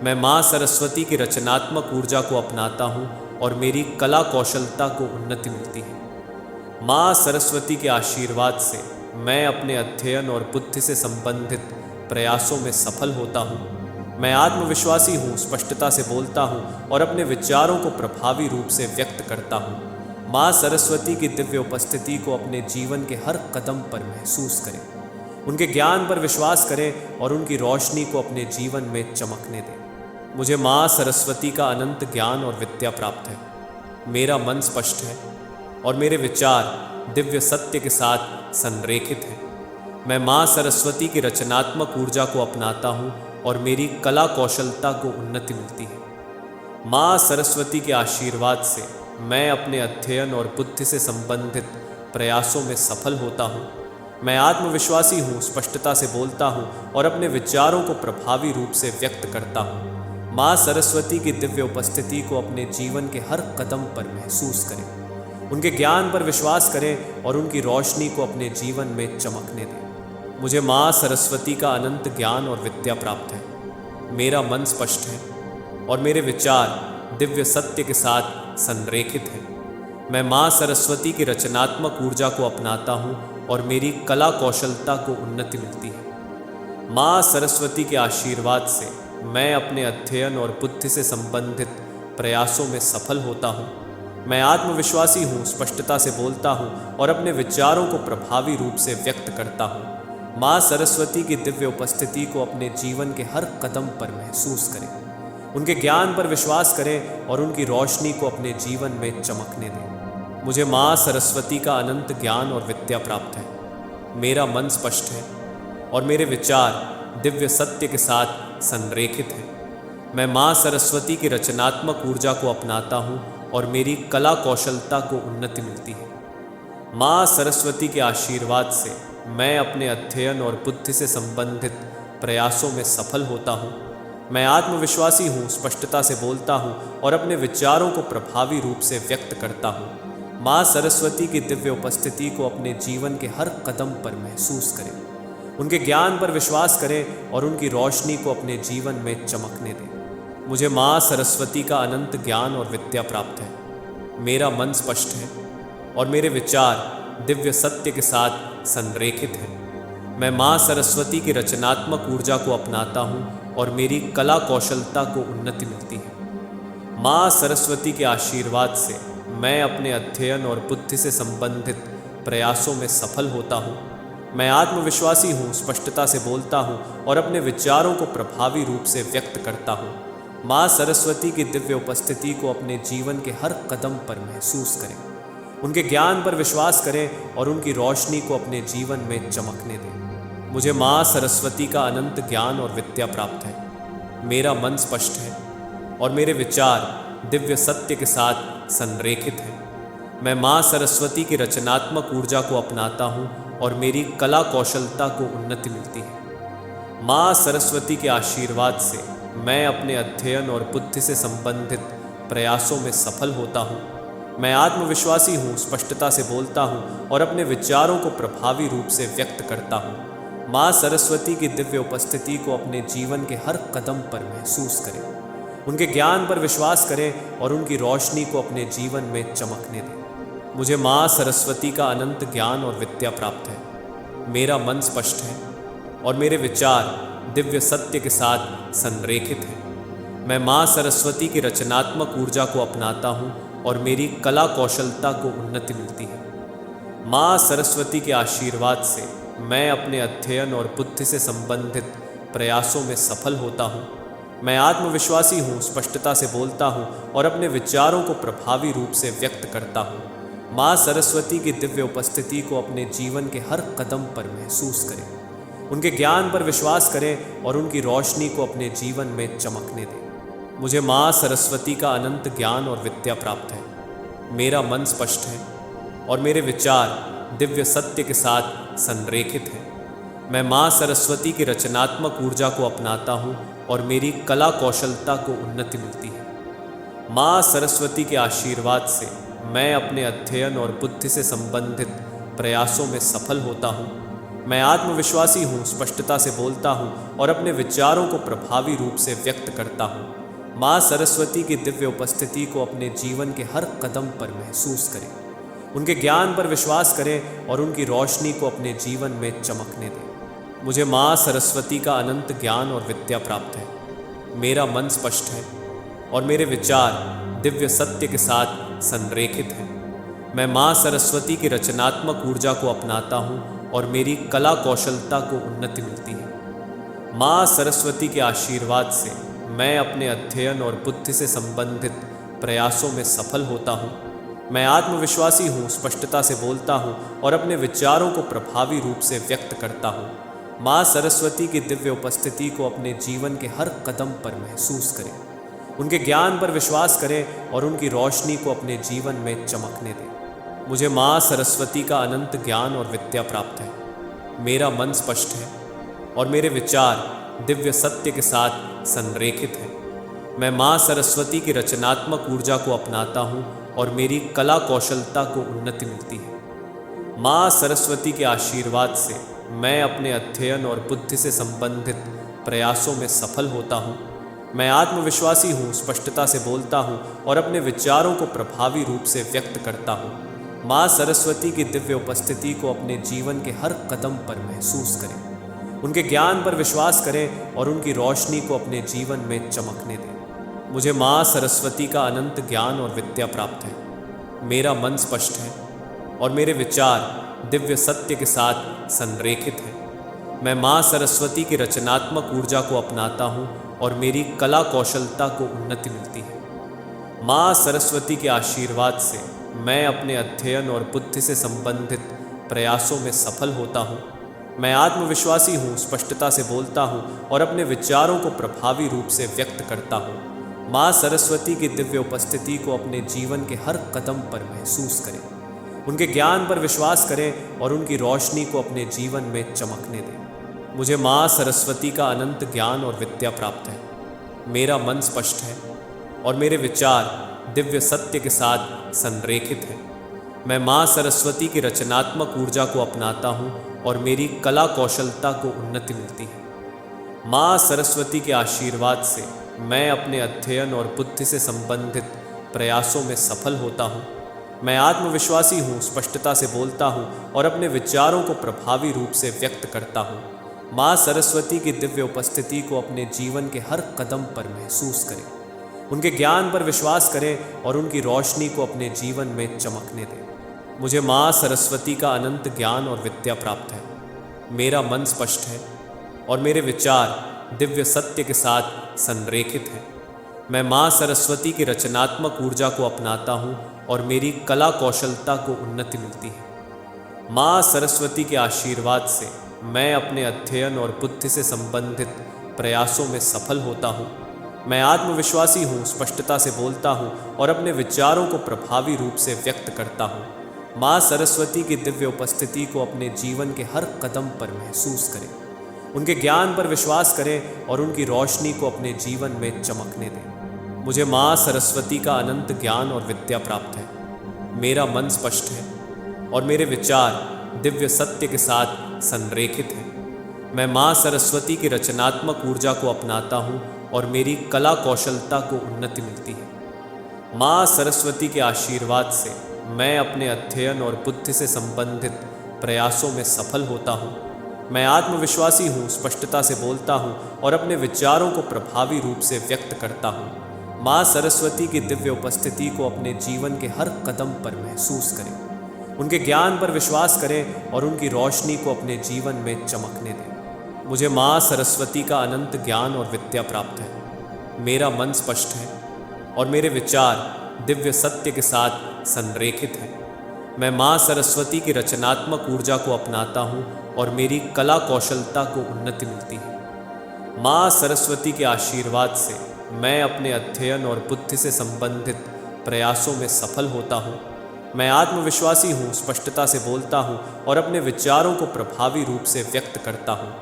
A: मैं माँ सरस्वती की रचनात्मक ऊर्जा को अपनाता हूँ और मेरी कला कौशलता को उन्नति मिलती है। माँ सरस्वती के आशीर्वाद से मैं अपने अध्ययन और बुद्धि से संबंधित प्रयासों में सफल होता हूँ। मैं आत्मविश्वासी हूँ, स्पष्टता से बोलता हूँ और अपने विचारों को प्रभावी रूप से व्यक्त करता हूँ। माँ सरस्वती की दिव्य उपस्थिति को अपने जीवन के हर कदम पर महसूस करें। उनके ज्ञान पर विश्वास करें और उनकी रोशनी को अपने जीवन में चमकने दें। मुझे माँ सरस्वती का अनंत ज्ञान और विद्या प्राप्त है। मेरा मन स्पष्ट है और मेरे विचार दिव्य सत्य के साथ संरेखित हैं। मैं माँ सरस्वती की रचनात्मक ऊर्जा को अपनाता हूँ और मेरी कला कौशलता को उन्नति मिलती है। माँ सरस्वती के आशीर्वाद से मैं अपने अध्ययन और बुद्धि से संबंधित प्रयासों में सफल होता हूँ। मैं आत्मविश्वासी हूँ, स्पष्टता से बोलता हूँ और अपने विचारों को प्रभावी रूप से व्यक्त करता हूँ। माँ सरस्वती की दिव्य उपस्थिति को अपने जीवन के हर कदम पर महसूस करें। उनके ज्ञान पर विश्वास करें और उनकी रोशनी को अपने जीवन में चमकने दें। मुझे माँ सरस्वती का अनंत ज्ञान और विद्या प्राप्त है। मेरा मन स्पष्ट है और मेरे विचार दिव्य सत्य के साथ संरेखित हैं। मैं माँ सरस्वती की रचनात्मक ऊर्जा को अपनाता हूँ और मेरी कला कौशलता को उन्नति मिलती है। माँ सरस्वती के आशीर्वाद से मैं अपने अध्ययन और बुद्धि से संबंधित प्रयासों में सफल होता हूँ। मैं आत्मविश्वासी हूँ, स्पष्टता से बोलता हूँ और अपने विचारों को प्रभावी रूप से व्यक्त करता हूँ। माँ सरस्वती की दिव्य उपस्थिति को अपने जीवन के हर कदम पर महसूस करें। उनके ज्ञान पर विश्वास करें और उनकी रोशनी को अपने जीवन में चमकने दें। मुझे माँ सरस्वती का अनंत ज्ञान और विद्या प्राप्त है। मेरा मन स्पष्ट है और मेरे विचार दिव्य सत्य के साथ संरेखित हैं। मैं माँ सरस्वती की रचनात्मक ऊर्जा को अपनाता हूँ और मेरी कला कौशलता को उन्नति मिलती है। माँ सरस्वती के आशीर्वाद से मैं अपने अध्ययन और बुद्धि से संबंधित प्रयासों में सफल होता हूँ। मैं आत्मविश्वासी हूँ, स्पष्टता से बोलता हूँ और अपने विचारों को प्रभावी रूप से व्यक्त करता हूँ। माँ सरस्वती की दिव्य उपस्थिति को अपने जीवन के हर कदम पर महसूस करें। उनके ज्ञान पर विश्वास करें और उनकी रोशनी को अपने जीवन में चमकने दें। मुझे माँ सरस्वती का अनंत ज्ञान और विद्या प्राप्त है। मेरा मन स्पष्ट है और मेरे विचार दिव्य सत्य के साथ संरेखित हैं। मैं माँ सरस्वती की रचनात्मक ऊर्जा को अपनाता हूँ और मेरी कला कौशलता को उन्नति मिलती है। माँ सरस्वती के आशीर्वाद से मैं अपने अध्ययन और बुद्धि से संबंधित प्रयासों में सफल होता हूँ। मैं आत्मविश्वासी हूँ, स्पष्टता से बोलता हूँ और अपने विचारों को प्रभावी रूप से व्यक्त करता हूँ। माँ सरस्वती की दिव्य उपस्थिति को अपने जीवन के हर कदम पर महसूस करें। उनके ज्ञान पर विश्वास करें और उनकी रोशनी को अपने जीवन में चमकने दें। मुझे माँ सरस्वती का अनंत ज्ञान और विद्या प्राप्त है। मेरा मन स्पष्ट है और मेरे विचार दिव्य सत्य के साथ संरेखित हैं। मैं माँ सरस्वती की रचनात्मक ऊर्जा को अपनाता हूँ और मेरी कला कौशलता को उन्नति मिलती है। माँ सरस्वती के आशीर्वाद से मैं अपने अध्ययन और बुद्धि से संबंधित प्रयासों में सफल होता हूँ। मैं आत्मविश्वासी हूँ, स्पष्टता से बोलता हूँ और अपने विचारों को प्रभावी रूप से व्यक्त करता हूँ। माँ सरस्वती की दिव्य उपस्थिति को अपने जीवन के हर कदम पर महसूस करें। उनके ज्ञान पर विश्वास करें और उनकी रोशनी को अपने जीवन में चमकने दें। मुझे माँ सरस्वती का अनंत ज्ञान और विद्या प्राप्त है। मेरा मन स्पष्ट है और मेरे विचार दिव्य सत्य के साथ संरेखित हैं। मैं माँ सरस्वती की रचनात्मक ऊर्जा को अपनाता हूँ और मेरी कला कौशलता को उन्नति मिलती है। माँ सरस्वती के आशीर्वाद से मैं अपने अध्ययन और बुद्धि से संबंधित प्रयासों में सफल होता हूँ। मैं आत्मविश्वासी हूँ, स्पष्टता से बोलता हूँ और अपने विचारों को प्रभावी रूप से व्यक्त करता हूँ। माँ सरस्वती की दिव्य उपस्थिति को अपने जीवन के हर कदम पर महसूस करें। उनके ज्ञान पर विश्वास करें और उनकी रोशनी को अपने जीवन में चमकने दें। मुझे माँ सरस्वती का अनंत ज्ञान और विद्या प्राप्त है। मेरा मन स्पष्ट है और मेरे विचार दिव्य सत्य के साथ संरेखित हैं। मैं माँ सरस्वती की रचनात्मक ऊर्जा को अपनाता हूँ और मेरी कला कौशलता को उन्नति मिलती है। माँ सरस्वती के आशीर्वाद से मैं अपने अध्ययन और बुद्धि से संबंधित प्रयासों में सफल होता हूँ। मैं आत्मविश्वासी हूँ, स्पष्टता से बोलता हूँ और अपने विचारों को प्रभावी रूप से व्यक्त करता हूँ। माँ सरस्वती की दिव्य उपस्थिति को अपने जीवन के हर कदम पर महसूस करें। उनके ज्ञान पर विश्वास करें और उनकी रोशनी को अपने जीवन में चमकने दें। मुझे माँ सरस्वती का अनंत ज्ञान और विद्या प्राप्त है। मेरा मन स्पष्ट है और मेरे विचार दिव्य सत्य के साथ संरेखित हैं। मैं माँ सरस्वती की रचनात्मक ऊर्जा को अपनाता हूँ और मेरी कला कौशलता को उन्नति मिलती है। माँ सरस्वती के आशीर्वाद से मैं अपने अध्ययन और बुद्धि से संबंधित प्रयासों में सफल होता हूँ। मैं आत्मविश्वासी हूँ, स्पष्टता से बोलता हूँ और अपने विचारों को प्रभावी रूप से व्यक्त करता हूँ। माँ सरस्वती की दिव्य उपस्थिति को अपने जीवन के हर कदम पर महसूस करें। उनके ज्ञान पर विश्वास करें और उनकी रोशनी को अपने जीवन में चमकने दें। मुझे माँ सरस्वती का अनंत ज्ञान और विद्या प्राप्त है। मेरा मन स्पष्ट है और मेरे विचार दिव्य सत्य के साथ संरेखित हैं। मैं माँ सरस्वती की रचनात्मक ऊर्जा को अपनाता हूँ और मेरी कला कौशलता को उन्नति मिलती है। माँ सरस्वती के आशीर्वाद से मैं अपने अध्ययन और बुद्धि से संबंधित प्रयासों में सफल होता हूँ। मैं आत्मविश्वासी हूँ, स्पष्टता से बोलता हूँ और अपने विचारों को प्रभावी रूप से व्यक्त करता हूँ। माँ सरस्वती की दिव्य उपस्थिति को अपने जीवन के हर कदम पर महसूस करें। उनके ज्ञान पर विश्वास करें और उनकी रोशनी को अपने जीवन में चमकने दें। मुझे माँ सरस्वती का अनंत ज्ञान और विद्या प्राप्त है। मेरा मन स्पष्ट है और मेरे विचार दिव्य सत्य के साथ संरेखित हैं। मैं माँ सरस्वती की रचनात्मक ऊर्जा को अपनाता हूँ और मेरी कला कौशलता को उन्नति मिलती है। माँ सरस्वती के आशीर्वाद से मैं अपने अध्ययन और बुद्धि से संबंधित प्रयासों में सफल होता हूँ। मैं आत्मविश्वासी हूँ, स्पष्टता से बोलता हूँ और अपने विचारों को प्रभावी रूप से व्यक्त करता हूँ। माँ सरस्वती की दिव्य उपस्थिति को अपने जीवन के हर कदम पर महसूस करें। उनके ज्ञान पर विश्वास करें और उनकी रोशनी को अपने जीवन में चमकने दें। मुझे माँ सरस्वती का अनंत ज्ञान और विद्या प्राप्त है। मेरा मन स्पष्ट है और मेरे विचार दिव्य सत्य के साथ संरेखित हैं। मैं माँ सरस्वती की रचनात्मक ऊर्जा को अपनाता हूँ और मेरी कला कौशलता को उन्नति मिलती है। माँ सरस्वती के आशीर्वाद से मैं अपने अध्ययन और बुद्धि से संबंधित प्रयासों में सफल होता हूँ। मैं आत्मविश्वासी हूँ, स्पष्टता से बोलता हूँ और अपने विचारों को प्रभावी रूप से व्यक्त करता हूँ। माँ सरस्वती की दिव्य उपस्थिति को अपने जीवन के हर कदम पर महसूस करें। उनके ज्ञान पर विश्वास करें और उनकी रोशनी को अपने जीवन में चमकने दें। मुझे माँ सरस्वती का अनंत ज्ञान और विद्या प्राप्त है। मेरा मन स्पष्ट है और मेरे विचार दिव्य सत्य के साथ संरेखित हैं। मैं माँ सरस्वती की रचनात्मक ऊर्जा को अपनाता हूँ और मेरी कला कौशलता को उन्नति मिलती है। माँ सरस्वती के आशीर्वाद से मैं अपने अध्ययन और बुद्धि से संबंधित प्रयासों में सफल होता हूँ। मैं आत्मविश्वासी हूँ, स्पष्टता से बोलता हूँ और अपने विचारों को प्रभावी रूप से व्यक्त करता हूँ। माँ सरस्वती की दिव्य उपस्थिति को अपने जीवन के हर कदम पर महसूस करें। उनके ज्ञान पर विश्वास करें और उनकी रोशनी को अपने जीवन में चमकने दें। मुझे माँ सरस्वती का अनंत ज्ञान और विद्या प्राप्त है। मेरा मन स्पष्ट है और मेरे विचार दिव्य सत्य के साथ संरेखित हैं। मैं माँ सरस्वती की रचनात्मक ऊर्जा को अपनाता हूँ और मेरी कला कौशलता को उन्नति मिलती है। माँ सरस्वती के आशीर्वाद से मैं अपने अध्ययन और बुद्धि से संबंधित प्रयासों में सफल होता हूँ। मैं आत्मविश्वासी हूँ, स्पष्टता से बोलता हूँ और अपने विचारों को प्रभावी रूप से व्यक्त करता हूँ। माँ सरस्वती की दिव्य उपस्थिति को अपने जीवन के हर कदम पर महसूस करें। उनके ज्ञान पर विश्वास करें और उनकी रोशनी को अपने जीवन में चमकने दें। मुझे माँ सरस्वती का अनंत ज्ञान और विद्या प्राप्त है। मेरा मन स्पष्ट है और मेरे विचार दिव्य सत्य के साथ संरेखित हैं। मैं माँ सरस्वती की रचनात्मक ऊर्जा को अपनाता हूँ और मेरी कला कौशलता को उन्नति मिलती है। माँ सरस्वती के आशीर्वाद से मैं अपने अध्ययन और बुद्धि से संबंधित प्रयासों में सफल होता हूँ। मैं आत्मविश्वासी हूँ, स्पष्टता से बोलता हूँ और अपने विचारों को प्रभावी रूप से व्यक्त करता हूँ।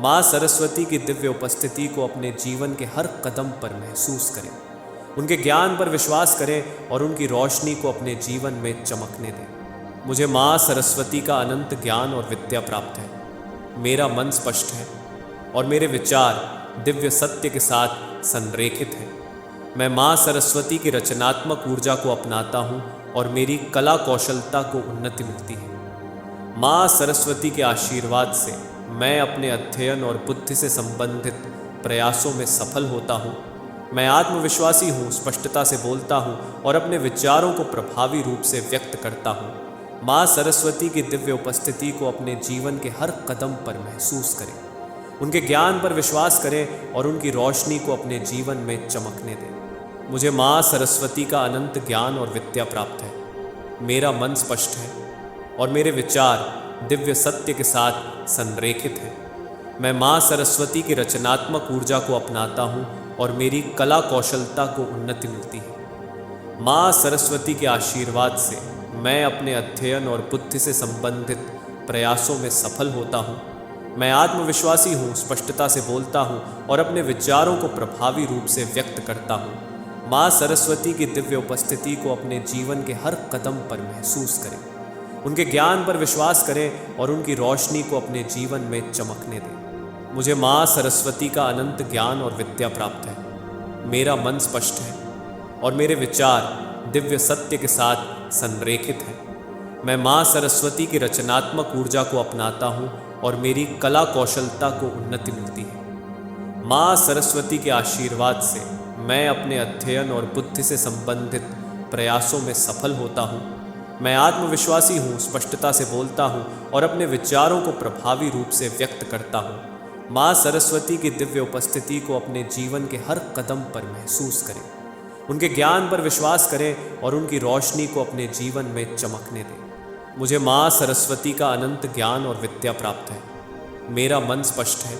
A: माँ सरस्वती की दिव्य उपस्थिति को अपने जीवन के हर कदम पर महसूस करें। उनके ज्ञान पर विश्वास करें और उनकी रोशनी को अपने जीवन में चमकने दें। मुझे माँ सरस्वती का अनंत ज्ञान और विद्या प्राप्त है। मेरा मन स्पष्ट है और मेरे विचार दिव्य सत्य के साथ संरेखित हैं। मैं माँ सरस्वती की रचनात्मक ऊर्जा को अपनाता हूँ और मेरी कला कौशलता को उन्नति मिलती है। माँ सरस्वती के आशीर्वाद से मैं अपने अध्ययन और बुद्धि से संबंधित प्रयासों में सफल होता हूँ। मैं आत्मविश्वासी हूँ, स्पष्टता से बोलता हूँ और अपने विचारों को प्रभावी रूप से व्यक्त करता हूँ। माँ सरस्वती की दिव्य उपस्थिति को अपने जीवन के हर कदम पर महसूस करें। उनके ज्ञान पर विश्वास करें और उनकी रोशनी को अपने जीवन में चमकने दें। मुझे माँ सरस्वती का अनंत ज्ञान और विद्या प्राप्त है। मेरा मन स्पष्ट है और मेरे विचार दिव्य सत्य के साथ संरेखित हैं। मैं माँ सरस्वती की रचनात्मक ऊर्जा को अपनाता हूँ और मेरी कला कौशलता को उन्नति मिलती है। माँ सरस्वती के आशीर्वाद से मैं अपने अध्ययन और बुद्धि से संबंधित प्रयासों में सफल होता हूँ। मैं आत्मविश्वासी हूँ, स्पष्टता से बोलता हूँ और अपने विचारों को प्रभावी रूप से व्यक्त करता हूँ। माँ सरस्वती की दिव्य उपस्थिति को अपने जीवन के हर कदम पर महसूस करें। उनके ज्ञान पर विश्वास करें और उनकी रोशनी को अपने जीवन में चमकने दें। मुझे माँ सरस्वती का अनंत ज्ञान और विद्या प्राप्त है। मेरा मन स्पष्ट है और मेरे विचार दिव्य सत्य के साथ संरेखित हैं। मैं माँ सरस्वती की रचनात्मक ऊर्जा को अपनाता हूँ और मेरी कला कौशलता को उन्नति मिलती है। माँ सरस्वती के आशीर्वाद से मैं अपने अध्ययन और बुद्धि से संबंधित प्रयासों में सफल होता हूँ। मैं आत्मविश्वासी हूँ, स्पष्टता से बोलता हूँ और अपने विचारों को प्रभावी रूप से व्यक्त करता हूँ। माँ सरस्वती की दिव्य उपस्थिति को अपने जीवन के हर कदम पर महसूस करें। उनके ज्ञान पर विश्वास करें और उनकी रोशनी को अपने जीवन में चमकने दें। मुझे माँ सरस्वती का अनंत ज्ञान और विद्या प्राप्त है। मेरा मन स्पष्ट है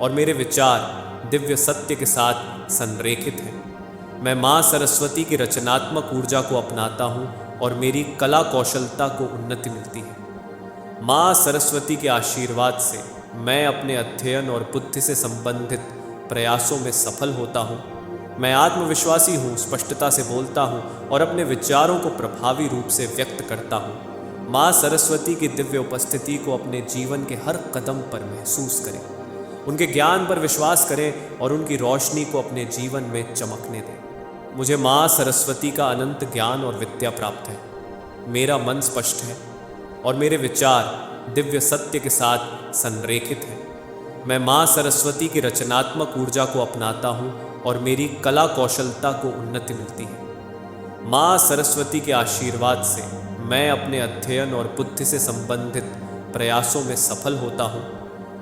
A: और मेरे विचार दिव्य सत्य के साथ संरेखित हैं। मैं माँ सरस्वती की रचनात्मक ऊर्जा को अपनाता हूँ और मेरी कला कौशलता को उन्नति मिलती है। माँ सरस्वती के आशीर्वाद से मैं अपने अध्ययन और बुद्धि से संबंधित प्रयासों में सफल होता हूँ। मैं आत्मविश्वासी हूँ, स्पष्टता से बोलता हूँ और अपने विचारों को प्रभावी रूप से व्यक्त करता हूँ। माँ सरस्वती की दिव्य उपस्थिति को अपने जीवन के हर कदम पर महसूस करें। उनके ज्ञान पर विश्वास करें और उनकी रोशनी को अपने जीवन में चमकने दें। मुझे माँ सरस्वती का अनंत ज्ञान और विद्या प्राप्त है। मेरा मन स्पष्ट है और मेरे विचार दिव्य सत्य के साथ संरेखित हैं। मैं माँ सरस्वती की रचनात्मक ऊर्जा को अपनाता हूँ और मेरी कला कौशलता को उन्नति मिलती है। माँ सरस्वती के आशीर्वाद से मैं अपने अध्ययन और बुद्धि से संबंधित प्रयासों में सफल होता हूँ।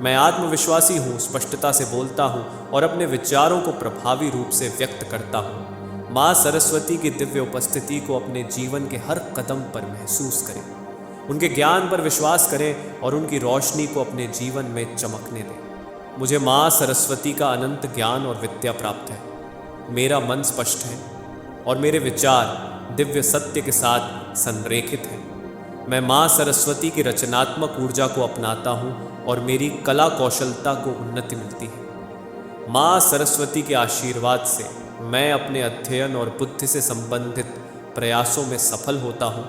A: मैं आत्मविश्वासी हूँ, स्पष्टता से बोलता हूँ और अपने विचारों को प्रभावी रूप से व्यक्त करता हूँ। माँ सरस्वती की दिव्य उपस्थिति को अपने जीवन के हर कदम पर महसूस करें। उनके ज्ञान पर विश्वास करें और उनकी रोशनी को अपने जीवन में चमकने दें। मुझे माँ सरस्वती का अनंत ज्ञान और विद्या प्राप्त है। मेरा मन स्पष्ट है और मेरे विचार दिव्य सत्य के साथ संरेखित हैं। मैं माँ सरस्वती की रचनात्मक ऊर्जा को अपनाता हूँ और मेरी कला कौशलता को उन्नति मिलती है। माँ सरस्वती के आशीर्वाद से मैं अपने अध्ययन और बुद्धि से संबंधित प्रयासों में सफल होता हूँ।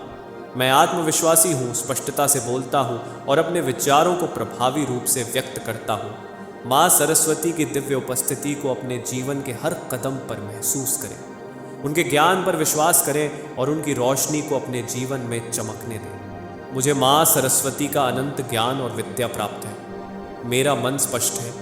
A: मैं आत्मविश्वासी हूँ, स्पष्टता से बोलता हूँ और अपने विचारों को प्रभावी रूप से व्यक्त करता हूँ। माँ सरस्वती की दिव्य उपस्थिति को अपने जीवन के हर कदम पर महसूस करें। उनके ज्ञान पर विश्वास करें और उनकी रोशनी को अपने जीवन में चमकने दें। मुझे माँ सरस्वती का अनंत ज्ञान और विद्या प्राप्त है। मेरा मन स्पष्ट है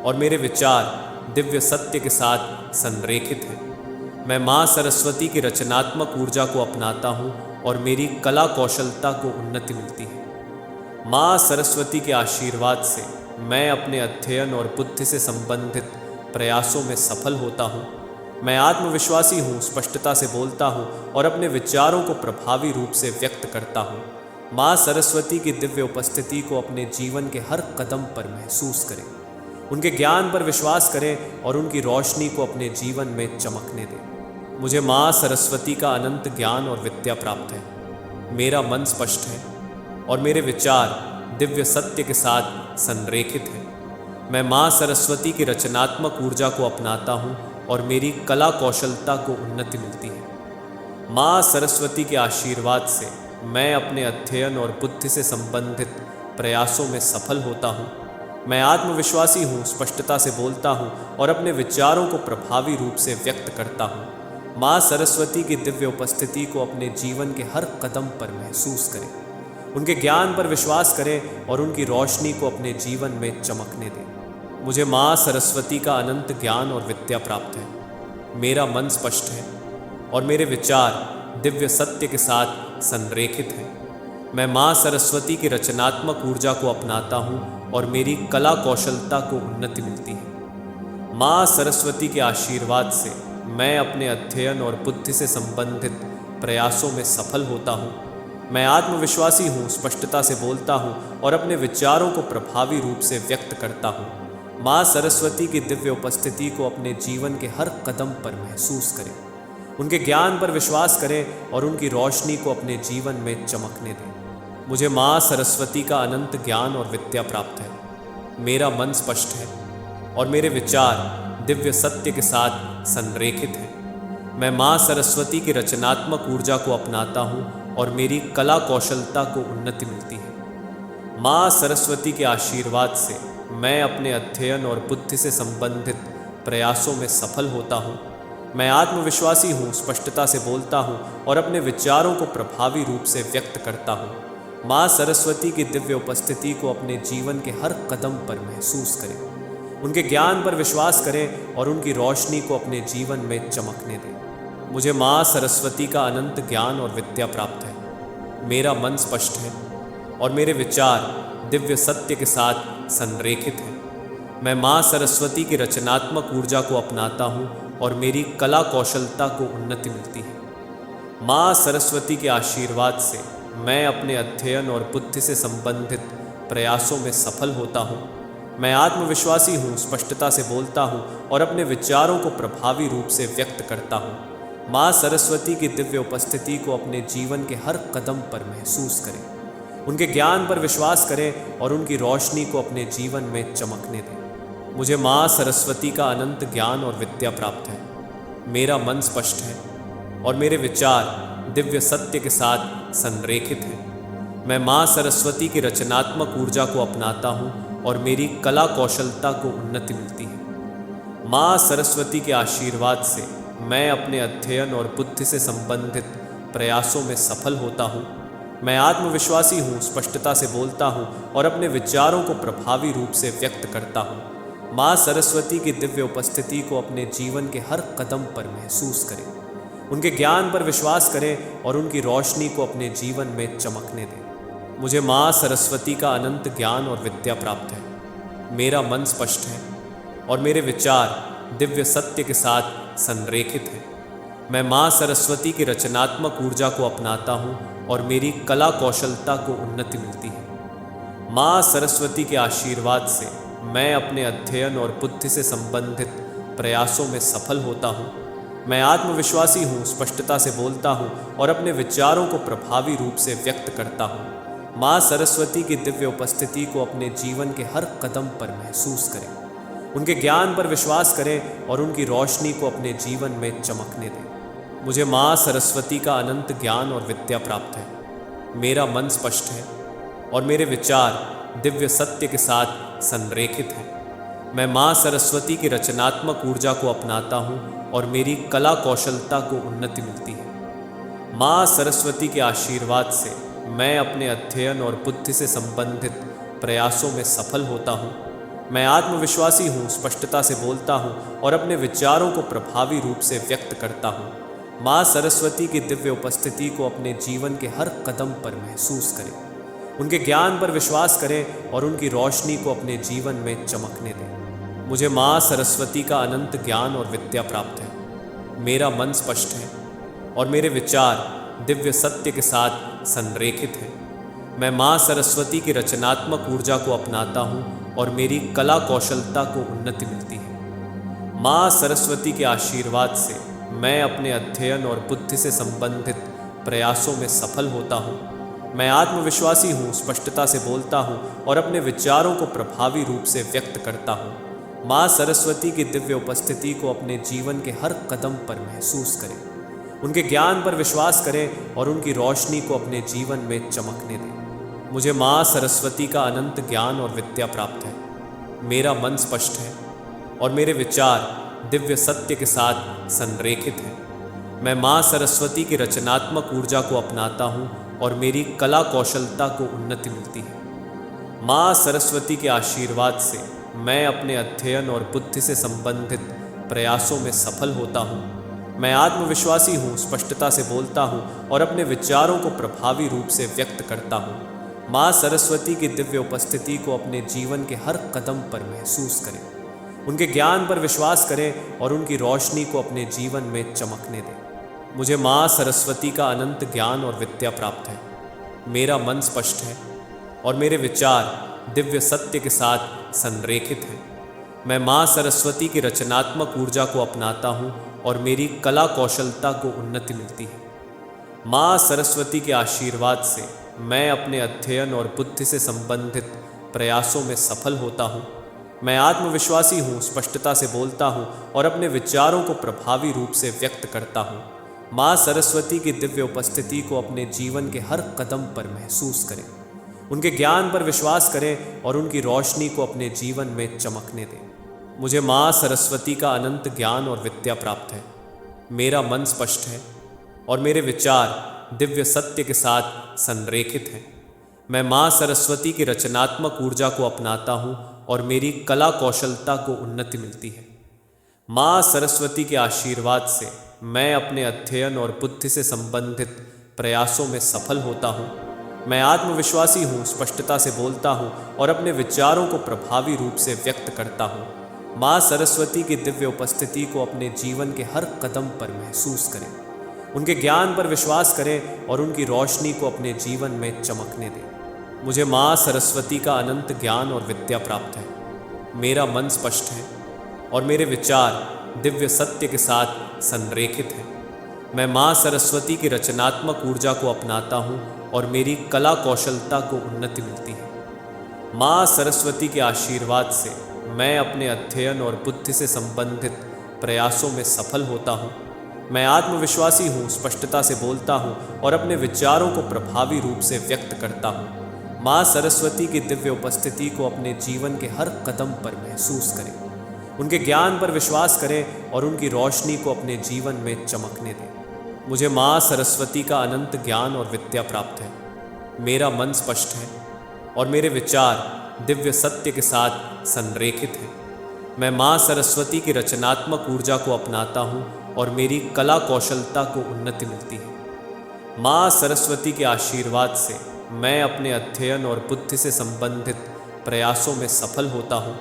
A: और मेरे विचार दिव्य सत्य के साथ संरेखित हैं। मैं माँ सरस्वती की रचनात्मक ऊर्जा को अपनाता हूँ और मेरी कला कौशलता को उन्नति मिलती है। माँ सरस्वती के आशीर्वाद से मैं अपने अध्ययन और बुद्धि से संबंधित प्रयासों में सफल होता हूँ। मैं आत्मविश्वासी हूँ, स्पष्टता से बोलता हूँ और अपने विचारों को प्रभावी रूप से व्यक्त करता हूँ। माँ सरस्वती की दिव्य उपस्थिति को अपने जीवन के हर कदम पर महसूस करें। उनके ज्ञान पर विश्वास करें और उनकी रोशनी को अपने जीवन में चमकने दें। मुझे माँ सरस्वती का अनंत ज्ञान और विद्या प्राप्त है। मेरा मन स्पष्ट है और मेरे विचार दिव्य सत्य के साथ संरेखित हैं। मैं माँ सरस्वती की रचनात्मक ऊर्जा को अपनाता हूँ और मेरी कला कौशलता को उन्नति मिलती है। माँ सरस्वती के आशीर्वाद से मैं अपने अध्ययन और बुद्धि से संबंधित प्रयासों में सफल होता हूँ। मैं आत्मविश्वासी हूँ, स्पष्टता से बोलता हूँ और अपने विचारों को प्रभावी रूप से व्यक्त करता हूँ। माँ सरस्वती की दिव्य उपस्थिति को अपने जीवन के हर कदम पर महसूस करें। उनके ज्ञान पर विश्वास करें और उनकी रोशनी को अपने जीवन में चमकने दें। मुझे माँ सरस्वती का अनंत ज्ञान और विद्या प्राप्त है। मेरा मन स्पष्ट है और मेरे विचार दिव्य सत्य के साथ संरेखित हैं। मैं माँ सरस्वती की रचनात्मक ऊर्जा को अपनाता हूँ और मेरी कला कौशलता को उन्नति मिलती है। माँ सरस्वती के आशीर्वाद से मैं अपने अध्ययन और बुद्धि से संबंधित प्रयासों में सफल होता हूँ। मैं आत्मविश्वासी हूँ, स्पष्टता से बोलता हूँ और अपने विचारों को प्रभावी रूप से व्यक्त करता हूँ। माँ सरस्वती की दिव्य उपस्थिति को अपने जीवन के हर कदम पर महसूस करें। उनके ज्ञान पर विश्वास करें और उनकी रोशनी को अपने जीवन में चमकने दें। मुझे माँ सरस्वती का अनंत ज्ञान और विद्या प्राप्त है। मेरा मन स्पष्ट है और मेरे विचार दिव्य सत्य के साथ संरेखित हैं। मैं माँ सरस्वती की रचनात्मक ऊर्जा को अपनाता हूँ और मेरी कला कौशलता को उन्नति मिलती है। माँ सरस्वती के आशीर्वाद से मैं अपने अध्ययन और बुद्धि से संबंधित प्रयासों में सफल होता हूँ। मैं आत्मविश्वासी हूँ, स्पष्टता से बोलता हूँ और अपने विचारों को प्रभावी रूप से व्यक्त करता हूँ। माँ सरस्वती की दिव्य उपस्थिति को अपने जीवन के हर कदम पर महसूस करें। उनके ज्ञान पर विश्वास करें और उनकी रोशनी को अपने जीवन में चमकने दें। मुझे माँ सरस्वती का अनंत ज्ञान और विद्या प्राप्त है। मेरा मन स्पष्ट है और मेरे विचार दिव्य सत्य के साथ संरेखित हैं। मैं माँ सरस्वती की रचनात्मक ऊर्जा को अपनाता हूँ और मेरी कला कौशलता को उन्नति मिलती है। माँ सरस्वती के आशीर्वाद से मैं अपने अध्ययन और बुद्धि से संबंधित प्रयासों में सफल होता हूँ। मैं आत्मविश्वासी हूँ, स्पष्टता से बोलता हूँ और अपने विचारों को प्रभावी रूप से व्यक्त करता हूँ। माँ सरस्वती की दिव्य उपस्थिति को अपने जीवन के हर कदम पर महसूस करें। उनके ज्ञान पर विश्वास करें और उनकी रोशनी को अपने जीवन में चमकने दें। मुझे माँ सरस्वती का अनंत ज्ञान और विद्या प्राप्त है। मेरा मन स्पष्ट है और मेरे विचार दिव्य सत्य के साथ संरेखित हैं। मैं माँ सरस्वती की रचनात्मक ऊर्जा को अपनाता हूँ और मेरी कला कौशलता को उन्नति मिलती है। माँ सरस्वती के आशीर्वाद से मैं अपने अध्ययन और बुद्धि से संबंधित प्रयासों में सफल होता हूँ। मैं आत्मविश्वासी हूँ, स्पष्टता से बोलता हूँ और अपने विचारों को प्रभावी रूप से व्यक्त करता हूँ। माँ सरस्वती की दिव्य उपस्थिति को अपने जीवन के हर कदम पर महसूस करें। उनके ज्ञान पर विश्वास करें और उनकी रोशनी को अपने जीवन में चमकने दें। मुझे माँ सरस्वती का अनंत ज्ञान और विद्या प्राप्त है। मेरा मन स्पष्ट है और मेरे विचार दिव्य सत्य के साथ संरेखित हैं। मैं माँ सरस्वती की रचनात्मक ऊर्जा को अपनाता हूँ और मेरी कला कौशलता को उन्नति मिलती है। माँ सरस्वती के आशीर्वाद से मैं अपने अध्ययन और बुद्धि से संबंधित प्रयासों में सफल होता हूँ। मैं आत्मविश्वासी हूँ, स्पष्टता से बोलता हूँ और अपने विचारों को प्रभावी रूप से व्यक्त करता हूँ। माँ सरस्वती की दिव्य उपस्थिति को अपने जीवन के हर कदम पर महसूस करें। उनके ज्ञान पर विश्वास करें और उनकी रोशनी को अपने जीवन में चमकने दें। मुझे माँ सरस्वती का अनंत ज्ञान और विद्या प्राप्त है। मेरा मन स्पष्ट है और मेरे विचार दिव्य सत्य के साथ संरेखित हैं। मैं माँ सरस्वती की रचनात्मक ऊर्जा को अपनाता हूँ और मेरी कला कौशलता को उन्नति मिलती है। माँ सरस्वती के आशीर्वाद से मैं अपने अध्ययन और बुद्धि से संबंधित प्रयासों में सफल होता हूँ। मैं आत्मविश्वासी हूँ, स्पष्टता से बोलता हूँ और अपने विचारों को प्रभावी रूप से व्यक्त करता हूँ। माँ सरस्वती की दिव्य उपस्थिति को अपने जीवन के हर कदम पर महसूस करें। उनके ज्ञान पर विश्वास करें और उनकी रोशनी को अपने जीवन में चमकने दें। मुझे माँ सरस्वती का अनंत ज्ञान और विद्या प्राप्त है। मेरा मन स्पष्ट है और मेरे विचार दिव्य सत्य के साथ संरेखित हैं। मैं माँ सरस्वती की रचनात्मक ऊर्जा को अपनाता हूँ और मेरी कला कौशलता को उन्नति मिलती है। माँ सरस्वती के आशीर्वाद से मैं अपने अध्ययन और बुद्धि से संबंधित प्रयासों में सफल होता हूँ। मैं आत्मविश्वासी हूँ, स्पष्टता से बोलता हूँ और अपने विचारों को प्रभावी रूप से व्यक्त करता हूँ। माँ सरस्वती की दिव्य उपस्थिति को अपने जीवन के हर कदम पर महसूस करें। उनके ज्ञान पर विश्वास करें और उनकी रोशनी को अपने जीवन में चमकने दें। मुझे माँ सरस्वती का अनंत ज्ञान और विद्या प्राप्त है। मेरा मन स्पष्ट है और मेरे विचार दिव्य सत्य के साथ संरेखित हैं। मैं माँ सरस्वती की रचनात्मक ऊर्जा को अपनाता हूँ और मेरी कला कौशलता को उन्नति मिलती है। माँ सरस्वती के आशीर्वाद से मैं अपने अध्ययन और बुद्धि से संबंधित प्रयासों में सफल होता हूँ। मैं आत्मविश्वासी हूँ, स्पष्टता से बोलता हूँ और अपने विचारों को प्रभावी रूप से व्यक्त करता हूँ। माँ सरस्वती की दिव्य उपस्थिति को अपने जीवन के हर कदम पर महसूस करें। उनके ज्ञान पर विश्वास करें और उनकी रोशनी को अपने जीवन में चमकने दें। मुझे माँ सरस्वती का अनंत ज्ञान और विद्या प्राप्त है। मेरा मन स्पष्ट है और मेरे विचार दिव्य सत्य के साथ संरेखित हैं। मैं माँ सरस्वती की रचनात्मक ऊर्जा को अपनाता हूँ और मेरी कला कौशलता को उन्नति मिलती है। माँ सरस्वती के आशीर्वाद से मैं अपने अध्ययन और बुद्धि से संबंधित प्रयासों में सफल होता हूँ। मैं आत्मविश्वासी हूँ, स्पष्टता से बोलता हूँ और अपने विचारों को प्रभावी रूप से व्यक्त करता हूँ। माँ सरस्वती की दिव्य उपस्थिति को अपने जीवन के हर कदम पर महसूस करें। उनके ज्ञान पर विश्वास करें और उनकी रोशनी को अपने जीवन में चमकने दें। मुझे माँ सरस्वती का अनंत ज्ञान और विद्या प्राप्त है। मेरा मन स्पष्ट है और मेरे विचार दिव्य सत्य के साथ संरेखित हैं। मैं माँ सरस्वती की रचनात्मक ऊर्जा को अपनाता हूँ और मेरी कला कौशलता को उन्नति मिलती है। माँ सरस्वती के आशीर्वाद से मैं अपने अध्ययन और बुद्धि से संबंधित प्रयासों में सफल होता हूँ। मैं आत्मविश्वासी हूँ, स्पष्टता से बोलता हूँ और अपने विचारों को प्रभावी रूप से व्यक्त करता हूँ। माँ सरस्वती की दिव्य उपस्थिति को अपने जीवन के हर कदम पर महसूस करें। उनके ज्ञान पर विश्वास करें और उनकी रोशनी को अपने जीवन में चमकने दें। मुझे माँ सरस्वती का अनंत ज्ञान और विद्या प्राप्त है। मेरा मन स्पष्ट है और मेरे विचार दिव्य सत्य के साथ संरेखित हैं। मैं माँ सरस्वती की रचनात्मक ऊर्जा को अपनाता हूँ और मेरी कला कौशलता को उन्नति मिलती है। माँ सरस्वती के आशीर्वाद से मैं अपने अध्ययन और बुद्धि से संबंधित प्रयासों में सफल होता हूँ। मैं आत्मविश्वासी हूँ, स्पष्टता से बोलता हूँ और अपने विचारों को प्रभावी रूप से व्यक्त करता हूँ। माँ सरस्वती की दिव्य उपस्थिति को अपने जीवन के हर कदम पर महसूस करें। उनके ज्ञान पर विश्वास करें और उनकी रोशनी को अपने जीवन में चमकने दें। मुझे माँ सरस्वती का अनंत ज्ञान और विद्या प्राप्त है। मेरा मन स्पष्ट है और मेरे विचार दिव्य सत्य के साथ संरेखित हैं। मैं माँ सरस्वती की रचनात्मक ऊर्जा को अपनाता हूँ और मेरी कला कौशलता को उन्नति मिलती है। माँ सरस्वती के आशीर्वाद से मैं अपने अध्ययन और बुद्धि से संबंधित प्रयासों में सफल होता हूँ।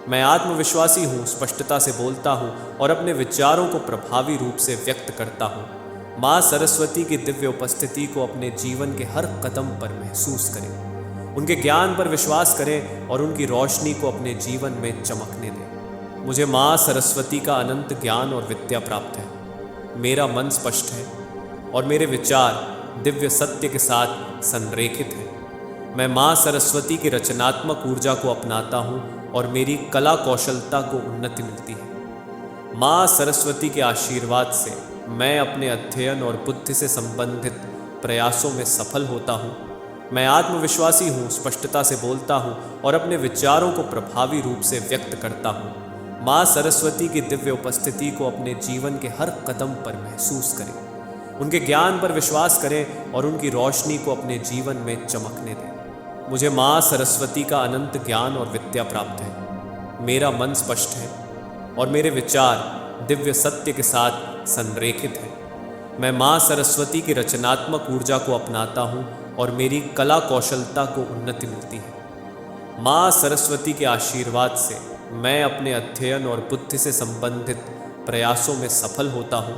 A: मैं आत्मविश्वासी हूँ, स्पष्टता से बोलता हूँ और अपने विचारों को प्रभावी रूप से व्यक्त करता हूँ। माँ सरस्वती की दिव्य उपस्थिति को अपने जीवन के हर कदम पर महसूस करें। उनके ज्ञान पर विश्वास करें और उनकी रोशनी को अपने जीवन में चमकने दें। मुझे माँ सरस्वती का अनंत ज्ञान और विद्या प्राप्त है। मेरा मन स्पष्ट है और मेरे विचार दिव्य सत्य के साथ संरेखित हैं। मैं माँ सरस्वती की रचनात्मक ऊर्जा को अपनाता हूँ और मेरी कला कौशलता को उन्नति मिलती है। माँ सरस्वती के आशीर्वाद से मैं अपने अध्ययन और बुद्धि से संबंधित प्रयासों में सफल होता हूँ। मैं आत्मविश्वासी हूँ, स्पष्टता से बोलता हूँ और अपने विचारों को प्रभावी रूप से व्यक्त करता हूँ। माँ सरस्वती की दिव्य उपस्थिति को अपने जीवन के हर कदम पर महसूस करें। उनके ज्ञान पर विश्वास करें और उनकी रोशनी को अपने जीवन में चमकने दें। मुझे माँ सरस्वती का अनंत ज्ञान और विद्या प्राप्त है। मेरा मन स्पष्ट है और मेरे विचार दिव्य सत्य के साथ संरेखित हैं। मैं माँ सरस्वती की रचनात्मक ऊर्जा को अपनाता हूँ और मेरी कला कौशलता को उन्नति मिलती है। माँ सरस्वती के आशीर्वाद से मैं अपने अध्ययन और बुद्धि से संबंधित प्रयासों में सफल होता हूँ।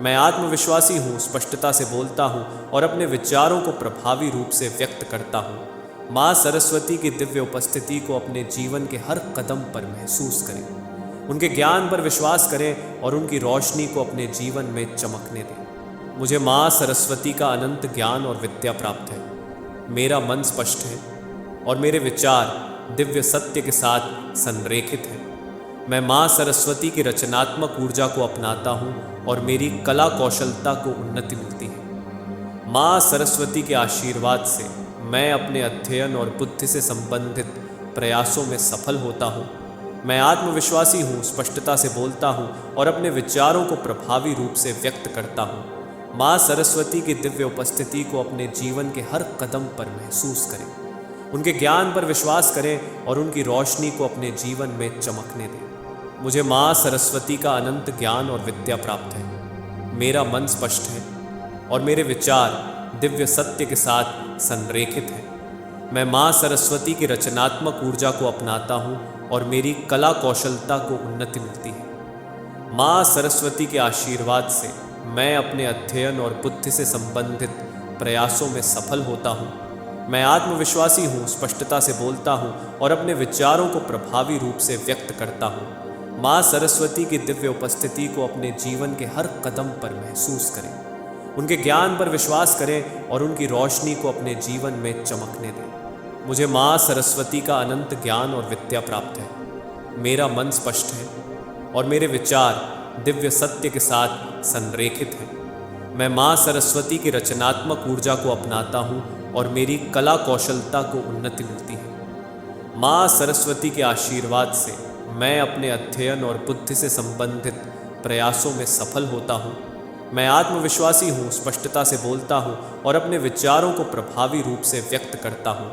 A: मैं आत्मविश्वासी हूँ, स्पष्टता से बोलता हूँ और अपने विचारों को प्रभावी रूप से व्यक्त करता हूँ। माँ सरस्वती की दिव्य उपस्थिति को अपने जीवन के हर कदम पर महसूस करें। उनके ज्ञान पर विश्वास करें और उनकी रोशनी को अपने जीवन में चमकने दें। मुझे माँ सरस्वती का अनंत ज्ञान और विद्या प्राप्त है। मेरा मन स्पष्ट है और मेरे विचार दिव्य सत्य के साथ संरेखित हैं। मैं माँ सरस्वती की रचनात्मक ऊर्जा को अपनाता हूँ और मेरी कला कौशलता को उन्नति मिलती है। माँ सरस्वती के आशीर्वाद से मैं अपने अध्ययन और बुद्धि से संबंधित प्रयासों में सफल होता हूँ। मैं आत्मविश्वासी हूँ, स्पष्टता से बोलता हूँ और अपने विचारों को प्रभावी रूप से व्यक्त करता हूँ। माँ सरस्वती की दिव्य उपस्थिति को अपने जीवन के हर कदम पर महसूस करें। उनके ज्ञान पर विश्वास करें और उनकी रोशनी को अपने जीवन में चमकने दें। मुझे माँ सरस्वती का अनंत ज्ञान और विद्या प्राप्त है। मेरा मन स्पष्ट है और मेरे विचार दिव्य सत्य के साथ संरेखित हैं। मैं माँ सरस्वती की रचनात्मक ऊर्जा को अपनाता हूँ और मेरी कला कौशलता को उन्नति मिलती है। माँ सरस्वती के आशीर्वाद से मैं अपने अध्ययन और बुद्धि से संबंधित प्रयासों में सफल होता हूँ। मैं आत्मविश्वासी हूँ, स्पष्टता से बोलता हूँ और अपने विचारों को प्रभावी रूप से व्यक्त करता हूँ। माँ सरस्वती की दिव्य उपस्थिति को अपने जीवन के हर कदम पर महसूस करें। उनके ज्ञान पर विश्वास करें और उनकी रोशनी को अपने जीवन में चमकने दें। मुझे माँ सरस्वती का अनंत ज्ञान और विद्या प्राप्त है। मेरा मन स्पष्ट है और मेरे विचार दिव्य सत्य के साथ संरेखित हैं। मैं माँ सरस्वती की रचनात्मक ऊर्जा को अपनाता हूँ और मेरी कला कौशलता को उन्नति मिलती है। माँ सरस्वती के आशीर्वाद से मैं अपने अध्ययन और बुद्धि से संबंधित प्रयासों में सफल होता हूँ। मैं आत्मविश्वासी हूँ, स्पष्टता से बोलता हूँ और अपने विचारों को प्रभावी रूप से व्यक्त करता हूँ।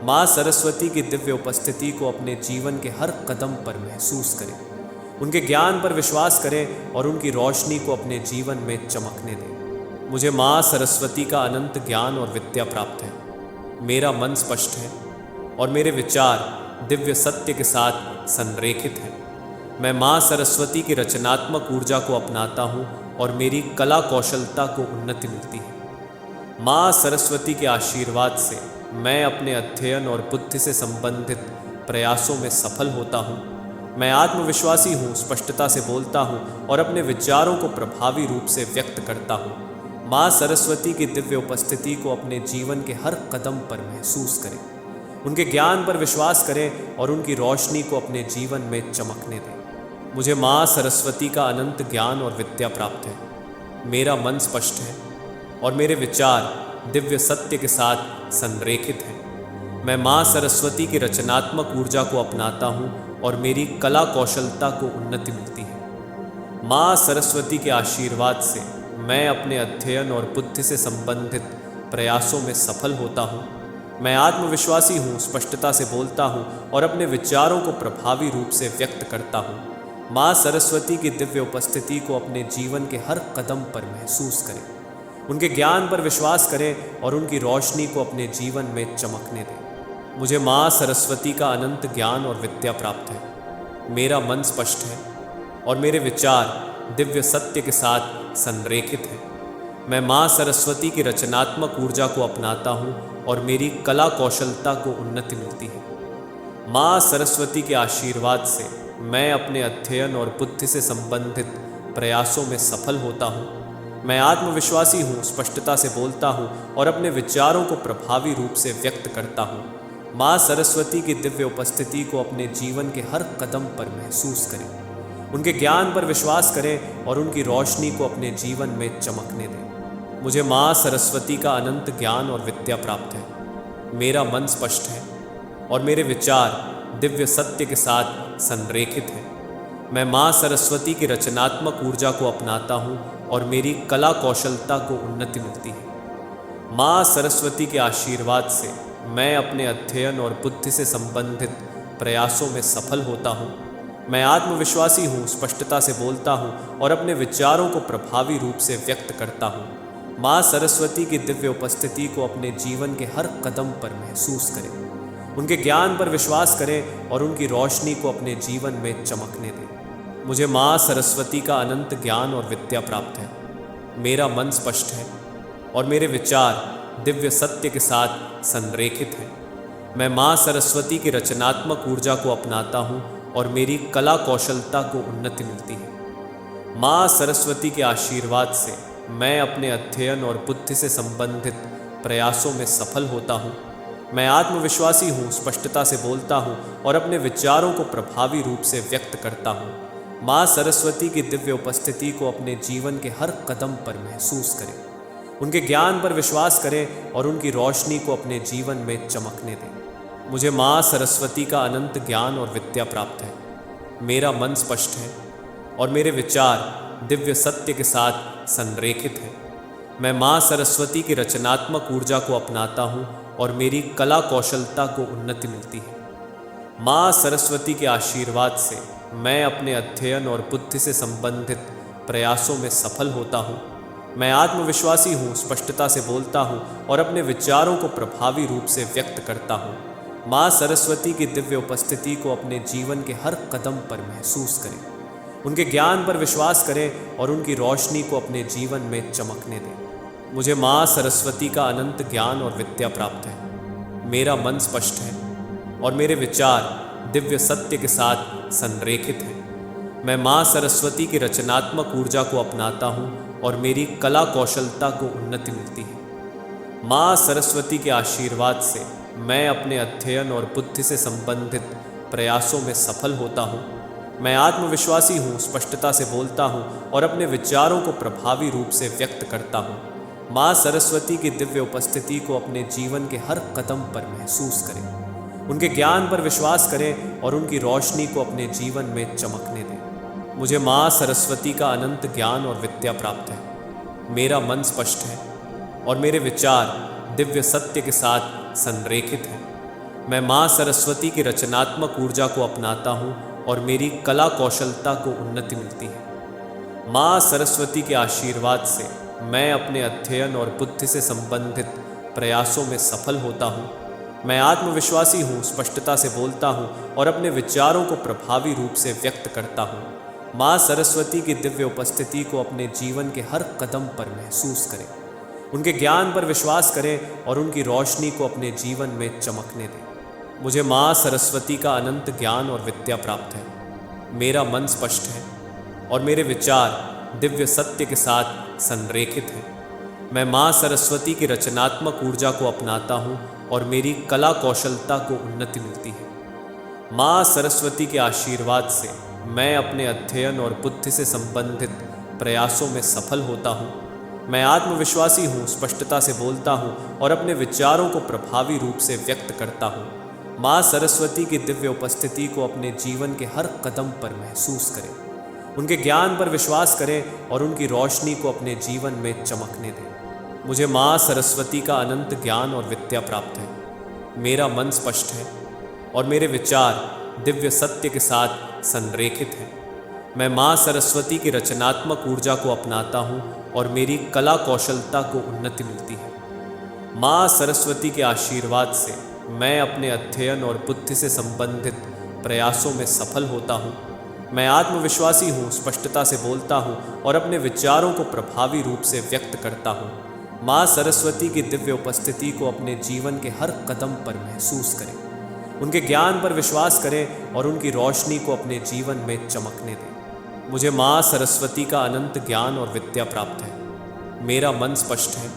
A: माँ सरस्वती की दिव्य उपस्थिति को अपने जीवन के हर कदम पर महसूस करें। उनके ज्ञान पर विश्वास करें और उनकी रोशनी को अपने जीवन में चमकने दें। मुझे माँ सरस्वती का अनंत ज्ञान और विद्या प्राप्त है। मेरा मन स्पष्ट है और मेरे विचार दिव्य सत्य के साथ संरेखित हैं। मैं माँ सरस्वती की रचनात्मक ऊर्जा को अपनाता हूँ और मेरी कला कौशलता को उन्नति मिलती है। माँ सरस्वती के आशीर्वाद से मैं अपने अध्ययन और बुद्धि से संबंधित प्रयासों में सफल होता हूँ। मैं आत्मविश्वासी हूँ, स्पष्टता से बोलता हूँ और अपने विचारों को प्रभावी रूप से व्यक्त करता हूँ। माँ सरस्वती की दिव्य उपस्थिति को अपने जीवन के हर कदम पर महसूस करें। उनके ज्ञान पर विश्वास करें और उनकी रोशनी को अपने जीवन में चमकने दें। मुझे माँ सरस्वती का अनंत ज्ञान और विद्या प्राप्त है। मेरा मन स्पष्ट है और मेरे विचार दिव्य सत्य के साथ संरेखित हैं। मैं माँ सरस्वती की रचनात्मक ऊर्जा को अपनाता हूँ और मेरी कला कौशलता को उन्नति मिलती है। माँ सरस्वती के आशीर्वाद से मैं अपने अध्ययन और बुद्धि से संबंधित प्रयासों में सफल होता हूँ। मैं आत्मविश्वासी हूँ, स्पष्टता से बोलता हूँ और अपने विचारों को प्रभावी रूप से व्यक्त करता हूँ। माँ सरस्वती की दिव्य उपस्थिति को अपने जीवन के हर कदम पर महसूस करें। उनके ज्ञान पर विश्वास करें और उनकी रोशनी को अपने जीवन में चमकने दें। मुझे माँ सरस्वती का अनंत ज्ञान और विद्या प्राप्त है। मेरा मन स्पष्ट है और मेरे विचार दिव्य सत्य के साथ संरेखित हैं। मैं माँ सरस्वती की रचनात्मक ऊर्जा को अपनाता हूँ और मेरी कला कौशलता को उन्नति मिलती है। माँ सरस्वती के आशीर्वाद से मैं अपने अध्ययन और बुद्धि से संबंधित प्रयासों में सफल होता हूँ। मैं आत्मविश्वासी हूँ, स्पष्टता से बोलता हूँ और अपने विचारों को प्रभावी रूप से व्यक्त करता हूँ। माँ सरस्वती की दिव्य उपस्थिति को अपने जीवन के हर कदम पर महसूस करें। उनके ज्ञान पर विश्वास करें और उनकी रोशनी को अपने जीवन में चमकने दें। मुझे माँ सरस्वती का अनंत ज्ञान और विद्या प्राप्त है। मेरा मन स्पष्ट है और मेरे विचार दिव्य सत्य के साथ संरेखित हैं। मैं माँ सरस्वती की रचनात्मक ऊर्जा को अपनाता हूँ और मेरी कला कौशलता को उन्नति मिलती है। माँ सरस्वती के आशीर्वाद से मैं अपने अध्ययन और बुद्धि से संबंधित प्रयासों में सफल होता हूँ। मैं आत्मविश्वासी हूँ, स्पष्टता से बोलता हूँ और अपने विचारों को प्रभावी रूप से व्यक्त करता हूँ। माँ सरस्वती की दिव्य उपस्थिति को अपने जीवन के हर कदम पर महसूस करें। उनके ज्ञान पर विश्वास करें और उनकी रोशनी को अपने जीवन में चमकने दें। मुझे माँ सरस्वती का अनंत ज्ञान और विद्या प्राप्त है। मेरा मन स्पष्ट है और मेरे विचार दिव्य सत्य के साथ संरेखित हैं। मैं माँ सरस्वती की रचनात्मक ऊर्जा को अपनाता हूँ और मेरी कला कौशलता को उन्नति मिलती है। माँ सरस्वती के आशीर्वाद से मैं अपने अध्ययन और बुद्धि से संबंधित प्रयासों में सफल होता हूँ। मैं आत्मविश्वासी हूँ, स्पष्टता से बोलता हूँ और अपने विचारों को प्रभावी रूप से व्यक्त करता हूँ। माँ सरस्वती की दिव्य उपस्थिति को अपने जीवन के हर कदम पर महसूस करें। उनके ज्ञान पर विश्वास करें और उनकी रोशनी को अपने जीवन में चमकने दें। मुझे माँ सरस्वती का अनंत ज्ञान और विद्या प्राप्त है। मेरा मन स्पष्ट है और मेरे विचार दिव्य सत्य के साथ संरेखित हैं। मैं माँ सरस्वती की रचनात्मक ऊर्जा को अपनाता हूँ और मेरी कला कौशलता को उन्नति मिलती है। माँ सरस्वती के आशीर्वाद से मैं अपने अध्ययन और बुद्धि से संबंधित प्रयासों में सफल होता हूँ। मैं आत्मविश्वासी हूँ, स्पष्टता से बोलता हूँ और अपने विचारों को प्रभावी रूप से व्यक्त करता हूँ। माँ सरस्वती की दिव्य उपस्थिति को अपने जीवन के हर कदम पर महसूस करें। उनके ज्ञान पर विश्वास करें और उनकी रोशनी को अपने जीवन में चमकने दें। मुझे माँ सरस्वती का अनंत ज्ञान और विद्या प्राप्त है। मेरा मन स्पष्ट है और मेरे विचार दिव्य सत्य के साथ संरेखित हैं। मैं माँ सरस्वती की रचनात्मक ऊर्जा को अपनाता हूँ और मेरी कला कौशलता को उन्नति मिलती है। माँ सरस्वती के आशीर्वाद से मैं अपने अध्ययन और बुद्धि से संबंधित प्रयासों में सफल होता हूँ। मैं आत्मविश्वासी हूँ, स्पष्टता से बोलता हूँ और अपने विचारों को प्रभावी रूप से व्यक्त करता हूँ। माँ सरस्वती की दिव्य उपस्थिति को अपने जीवन के हर कदम पर महसूस करें। उनके ज्ञान पर विश्वास करें और उनकी रोशनी को अपने जीवन में चमकने दें। मुझे माँ सरस्वती का अनंत ज्ञान और विद्या प्राप्त है। मेरा मन स्पष्ट है और मेरे विचार दिव्य सत्य के साथ संरेखित हैं। मैं माँ सरस्वती की रचनात्मक ऊर्जा को अपनाता हूँ और मेरी कला कौशलता को उन्नति मिलती है। माँ सरस्वती के आशीर्वाद से मैं अपने अध्ययन और बुद्धि से संबंधित प्रयासों में सफल होता हूँ। मैं आत्मविश्वासी हूँ, स्पष्टता से बोलता हूँ और अपने विचारों को प्रभावी रूप से व्यक्त करता हूँ। माँ सरस्वती की दिव्य उपस्थिति को अपने जीवन के हर कदम पर महसूस करें। उनके ज्ञान पर विश्वास करें और उनकी रोशनी को अपने जीवन में चमकने दें। मुझे माँ सरस्वती का अनंत ज्ञान और विद्या प्राप्त है। मेरा मन स्पष्ट है और मेरे विचार दिव्य सत्य के साथ संरेखित हैं। मैं माँ सरस्वती की रचनात्मक ऊर्जा को अपनाता हूँ और मेरी कला कौशलता को उन्नति मिलती है। माँ सरस्वती के आशीर्वाद से मैं अपने अध्ययन और बुद्धि से संबंधित प्रयासों में सफल होता हूँ। मैं आत्मविश्वासी हूँ, स्पष्टता से बोलता हूँ और अपने विचारों को प्रभावी रूप से व्यक्त करता हूँ। माँ सरस्वती की दिव्य उपस्थिति को अपने जीवन के हर कदम पर महसूस करें। उनके ज्ञान पर विश्वास करें और उनकी रोशनी को अपने जीवन में चमकने दें। मुझे माँ सरस्वती का अनंत ज्ञान और विद्या प्राप्त है। मेरा मन स्पष्ट है और मेरे विचार दिव्य सत्य के साथ संरेखित हैं। मैं माँ सरस्वती की रचनात्मक ऊर्जा को अपनाता हूँ और मेरी कला कौशलता को उन्नति मिलती है। माँ सरस्वती के आशीर्वाद से मैं अपने अध्ययन और बुद्धि से संबंधित प्रयासों में सफल होता हूँ। मैं आत्मविश्वासी हूँ, स्पष्टता से बोलता हूँ और अपने विचारों को प्रभावी रूप से व्यक्त करता हूँ। माँ सरस्वती की दिव्य उपस्थिति को अपने जीवन के हर कदम पर महसूस करें। उनके ज्ञान पर विश्वास करें और उनकी रोशनी को अपने जीवन में चमकने दें। मुझे माँ सरस्वती का अनंत ज्ञान और विद्या प्राप्त है। मेरा मन स्पष्ट है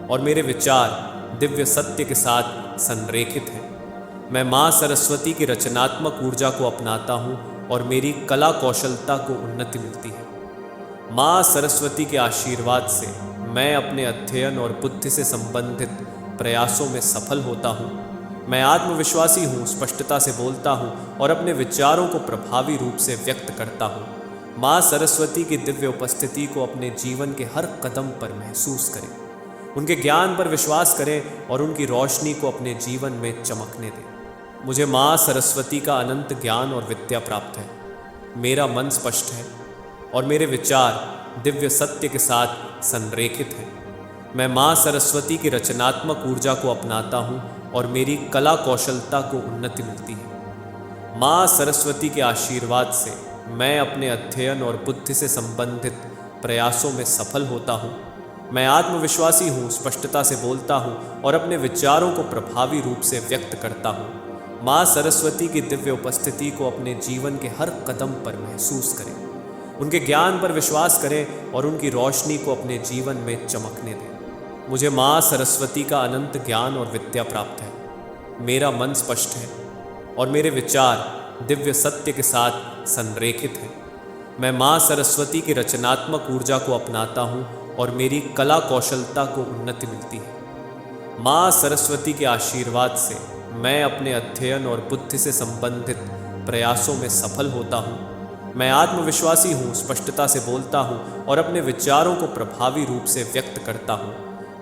A: और मेरे विचार दिव्य सत्य के साथ संरेखित हैं। मैं माँ सरस्वती की रचनात्मक ऊर्जा को अपनाता हूँ और मेरी कला कौशलता को उन्नति मिलती है। माँ सरस्वती के आशीर्वाद से मैं अपने अध्ययन और बुद्धि से संबंधित प्रयासों में सफल होता हूँ। मैं आत्मविश्वासी हूँ, स्पष्टता से बोलता हूँ और अपने विचारों को प्रभावी रूप से व्यक्त करता हूँ। माँ सरस्वती की दिव्य उपस्थिति को अपने जीवन के हर कदम पर महसूस करें। उनके ज्ञान पर विश्वास करें और उनकी रोशनी को अपने जीवन में चमकने दें। मुझे माँ सरस्वती का अनंत ज्ञान और विद्या प्राप्त है। मेरा मन स्पष्ट है और मेरे विचार दिव्य सत्य के साथ संरेखित हैं। मैं माँ सरस्वती की रचनात्मक ऊर्जा को अपनाता हूँ और मेरी कला कौशलता को उन्नति मिलती है। माँ सरस्वती के आशीर्वाद से मैं अपने अध्ययन और बुद्धि से संबंधित प्रयासों में सफल होता हूँ। मैं आत्मविश्वासी हूँ, स्पष्टता से बोलता हूँ और अपने विचारों को प्रभावी रूप से व्यक्त करता हूँ। माँ सरस्वती की दिव्य उपस्थिति को अपने जीवन के हर कदम पर महसूस करें। उनके ज्ञान पर विश्वास करें और उनकी रोशनी को अपने जीवन में चमकने दें। मुझे माँ सरस्वती का अनंत ज्ञान और विद्या प्राप्त है। मेरा मन स्पष्ट है और मेरे विचार दिव्य सत्य के साथ संरेखित हैं। मैं माँ सरस्वती की रचनात्मक ऊर्जा को अपनाता हूँ और मेरी कला कौशलता को उन्नति मिलती है। माँ सरस्वती के आशीर्वाद से मैं अपने अध्ययन और बुद्धि से संबंधित प्रयासों में सफल होता हूँ। मैं आत्मविश्वासी हूँ, स्पष्टता से बोलता हूँ और अपने विचारों को प्रभावी रूप से व्यक्त करता हूँ।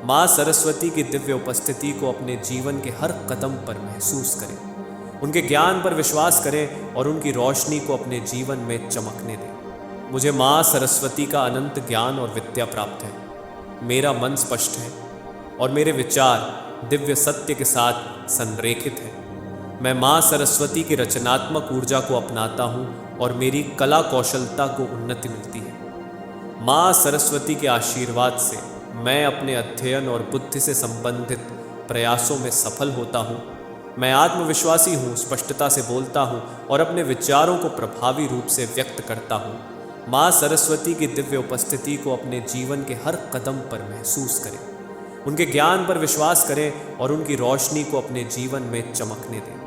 A: माँ सरस्वती की दिव्य उपस्थिति को अपने जीवन के हर कदम पर महसूस करें। उनके ज्ञान पर विश्वास करें और उनकी रोशनी को अपने जीवन में चमकने दें। मुझे माँ सरस्वती का अनंत ज्ञान और विद्या प्राप्त है। मेरा मन स्पष्ट है और मेरे विचार दिव्य सत्य के साथ संरेखित हैं। मैं माँ सरस्वती की रचनात्मक ऊर्जा को अपनाता हूँ और मेरी कला कौशलता को उन्नति मिलती है। माँ सरस्वती के आशीर्वाद से मैं अपने अध्ययन और बुद्धि से संबंधित प्रयासों में सफल होता हूँ। मैं आत्मविश्वासी हूँ, स्पष्टता से बोलता हूँ और अपने विचारों को प्रभावी रूप से व्यक्त करता हूँ। माँ सरस्वती की दिव्य उपस्थिति को अपने जीवन के हर कदम पर महसूस करें। उनके ज्ञान पर विश्वास करें और उनकी रोशनी को अपने जीवन में चमकने दें।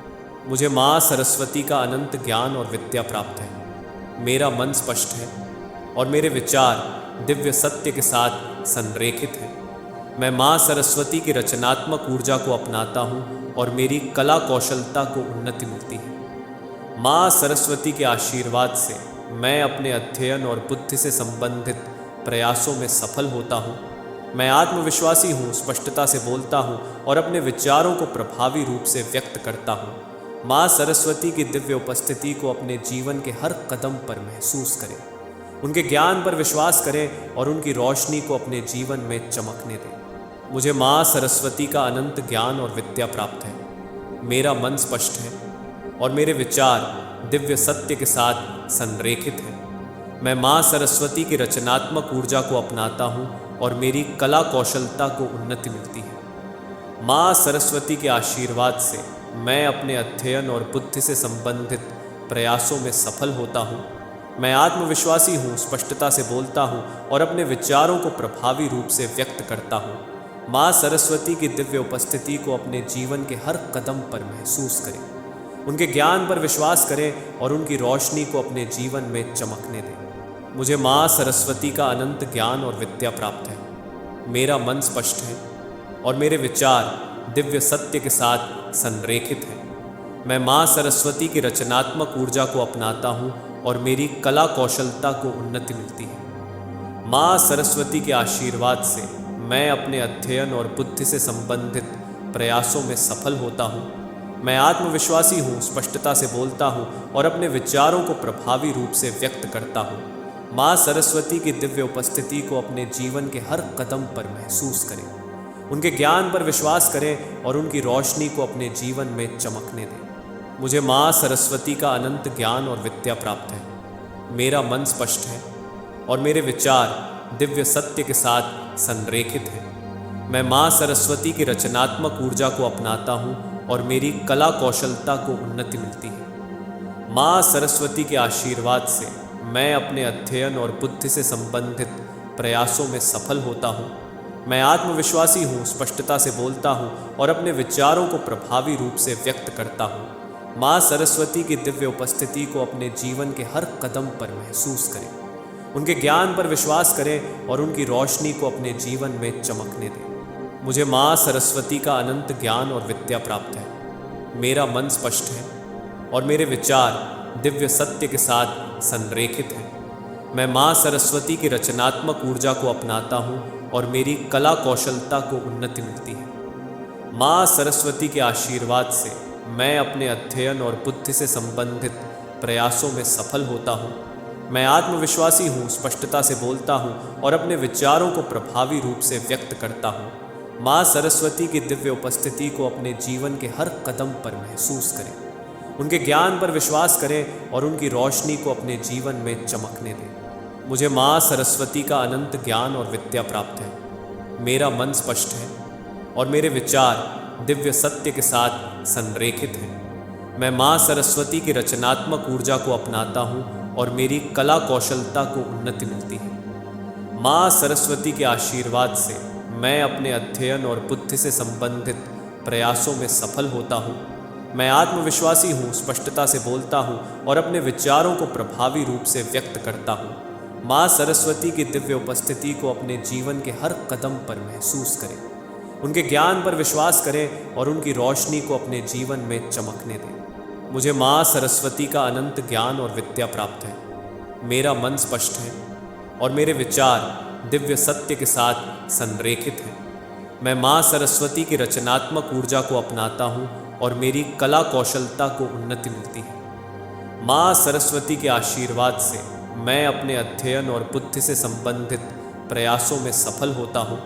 A: मुझे माँ सरस्वती का अनंत ज्ञान और विद्या प्राप्त है। मेरा मन स्पष्ट है और मेरे विचार दिव्य सत्य के साथ संरेखित हैं। मैं माँ सरस्वती की रचनात्मक ऊर्जा को अपनाता हूँ और मेरी कला कौशलता को उन्नति मिलती है। माँ सरस्वती के आशीर्वाद से मैं अपने अध्ययन और बुद्धि से संबंधित प्रयासों में सफल होता हूँ। मैं आत्मविश्वासी हूँ, स्पष्टता से बोलता हूँ और अपने विचारों को प्रभावी रूप से व्यक्त करता हूँ। माँ सरस्वती की दिव्य उपस्थिति को अपने जीवन के हर कदम पर महसूस करें। उनके ज्ञान पर विश्वास करें और उनकी रोशनी को अपने जीवन में चमकने दें। मुझे माँ सरस्वती का अनंत ज्ञान और विद्या प्राप्त है। मेरा मन स्पष्ट है और मेरे विचार दिव्य सत्य के साथ संरेखित हैं। मैं माँ सरस्वती की रचनात्मक ऊर्जा को अपनाता हूँ और मेरी कला कौशलता को उन्नति मिलती है। माँ सरस्वती के आशीर्वाद से मैं अपने अध्ययन और बुद्धि से संबंधित प्रयासों में सफल होता हूँ। मैं आत्मविश्वासी हूँ, स्पष्टता से बोलता हूँ और अपने विचारों को प्रभावी रूप से व्यक्त करता हूँ। माँ सरस्वती की दिव्य उपस्थिति को अपने जीवन के हर कदम पर महसूस करें। उनके ज्ञान पर विश्वास करें और उनकी रोशनी को अपने जीवन में चमकने दें। मुझे माँ सरस्वती का अनंत ज्ञान और विद्या प्राप्त है। मेरा मन स्पष्ट है और मेरे विचार दिव्य सत्य के साथ संरेखित हैं। मैं माँ सरस्वती की रचनात्मक ऊर्जा को अपनाता हूँ और मेरी कला कौशलता को उन्नति मिलती है। माँ सरस्वती के आशीर्वाद से मैं अपने अध्ययन और बुद्धि से संबंधित प्रयासों में सफल होता हूँ। मैं आत्मविश्वासी हूँ, स्पष्टता से बोलता हूँ और अपने विचारों को प्रभावी रूप से व्यक्त करता हूँ। माँ सरस्वती की दिव्य उपस्थिति को अपने जीवन के हर कदम पर महसूस करें। उनके ज्ञान पर विश्वास करें और उनकी रोशनी को अपने जीवन में चमकने दें। मुझे माँ सरस्वती का अनंत ज्ञान और विद्या प्राप्त है। मेरा मन स्पष्ट है और मेरे विचार दिव्य सत्य के साथ संरेखित हैं। मैं माँ सरस्वती की रचनात्मक ऊर्जा को अपनाता हूँ और मेरी कला कौशलता को उन्नति मिलती है। माँ सरस्वती के आशीर्वाद से मैं अपने अध्ययन और बुद्धि से संबंधित प्रयासों में सफल होता हूँ। मैं आत्मविश्वासी हूँ, स्पष्टता से बोलता हूँ और अपने विचारों को प्रभावी रूप से व्यक्त करता हूँ। माँ सरस्वती की दिव्य उपस्थिति को अपने जीवन के हर कदम पर महसूस करें। उनके ज्ञान पर विश्वास करें और उनकी रोशनी को अपने जीवन में चमकने दें। मुझे माँ सरस्वती का अनंत ज्ञान और विद्या प्राप्त है। मेरा मन स्पष्ट है और मेरे विचार दिव्य सत्य के साथ संरेखित हैं। मैं माँ सरस्वती की रचनात्मक ऊर्जा को अपनाता हूँ और मेरी कला कौशलता को उन्नति मिलती है। माँ सरस्वती के आशीर्वाद से मैं अपने अध्ययन और बुद्धि से संबंधित प्रयासों में सफल होता हूँ। मैं आत्मविश्वासी हूँ, स्पष्टता से बोलता हूँ और अपने विचारों को प्रभावी रूप से व्यक्त करता हूँ। माँ सरस्वती की दिव्य उपस्थिति को अपने जीवन के हर कदम पर महसूस करें। उनके ज्ञान पर विश्वास करें और उनकी रोशनी को अपने जीवन में चमकने दें। मुझे माँ सरस्वती का अनंत ज्ञान और विद्या प्राप्त है। मेरा मन स्पष्ट है और मेरे विचार दिव्य सत्य के साथ संरेखित हैं। मैं माँ सरस्वती की रचनात्मक ऊर्जा को अपनाता हूँ और मेरी कला कौशलता को उन्नति मिलती है। माँ सरस्वती के आशीर्वाद से मैं अपने अध्ययन और बुद्धि से संबंधित प्रयासों में सफल होता हूँ। मैं आत्मविश्वासी हूँ, स्पष्टता से बोलता हूँ और अपने विचारों को प्रभावी रूप से व्यक्त करता हूँ। माँ सरस्वती की दिव्य उपस्थिति को अपने जीवन के हर कदम पर महसूस करें। उनके ज्ञान पर विश्वास करें और उनकी रोशनी को अपने जीवन में चमकने दें। मुझे माँ सरस्वती का अनंत ज्ञान और विद्या प्राप्त है। मेरा मन स्पष्ट है और मेरे विचार दिव्य सत्य के साथ संरेखित हैं। मैं माँ सरस्वती की रचनात्मक ऊर्जा को अपनाता हूँ और मेरी कला कौशलता को उन्नति मिलती है। माँ सरस्वती के आशीर्वाद से मैं अपने अध्ययन और बुद्धि से संबंधित प्रयासों में सफल होता हूँ।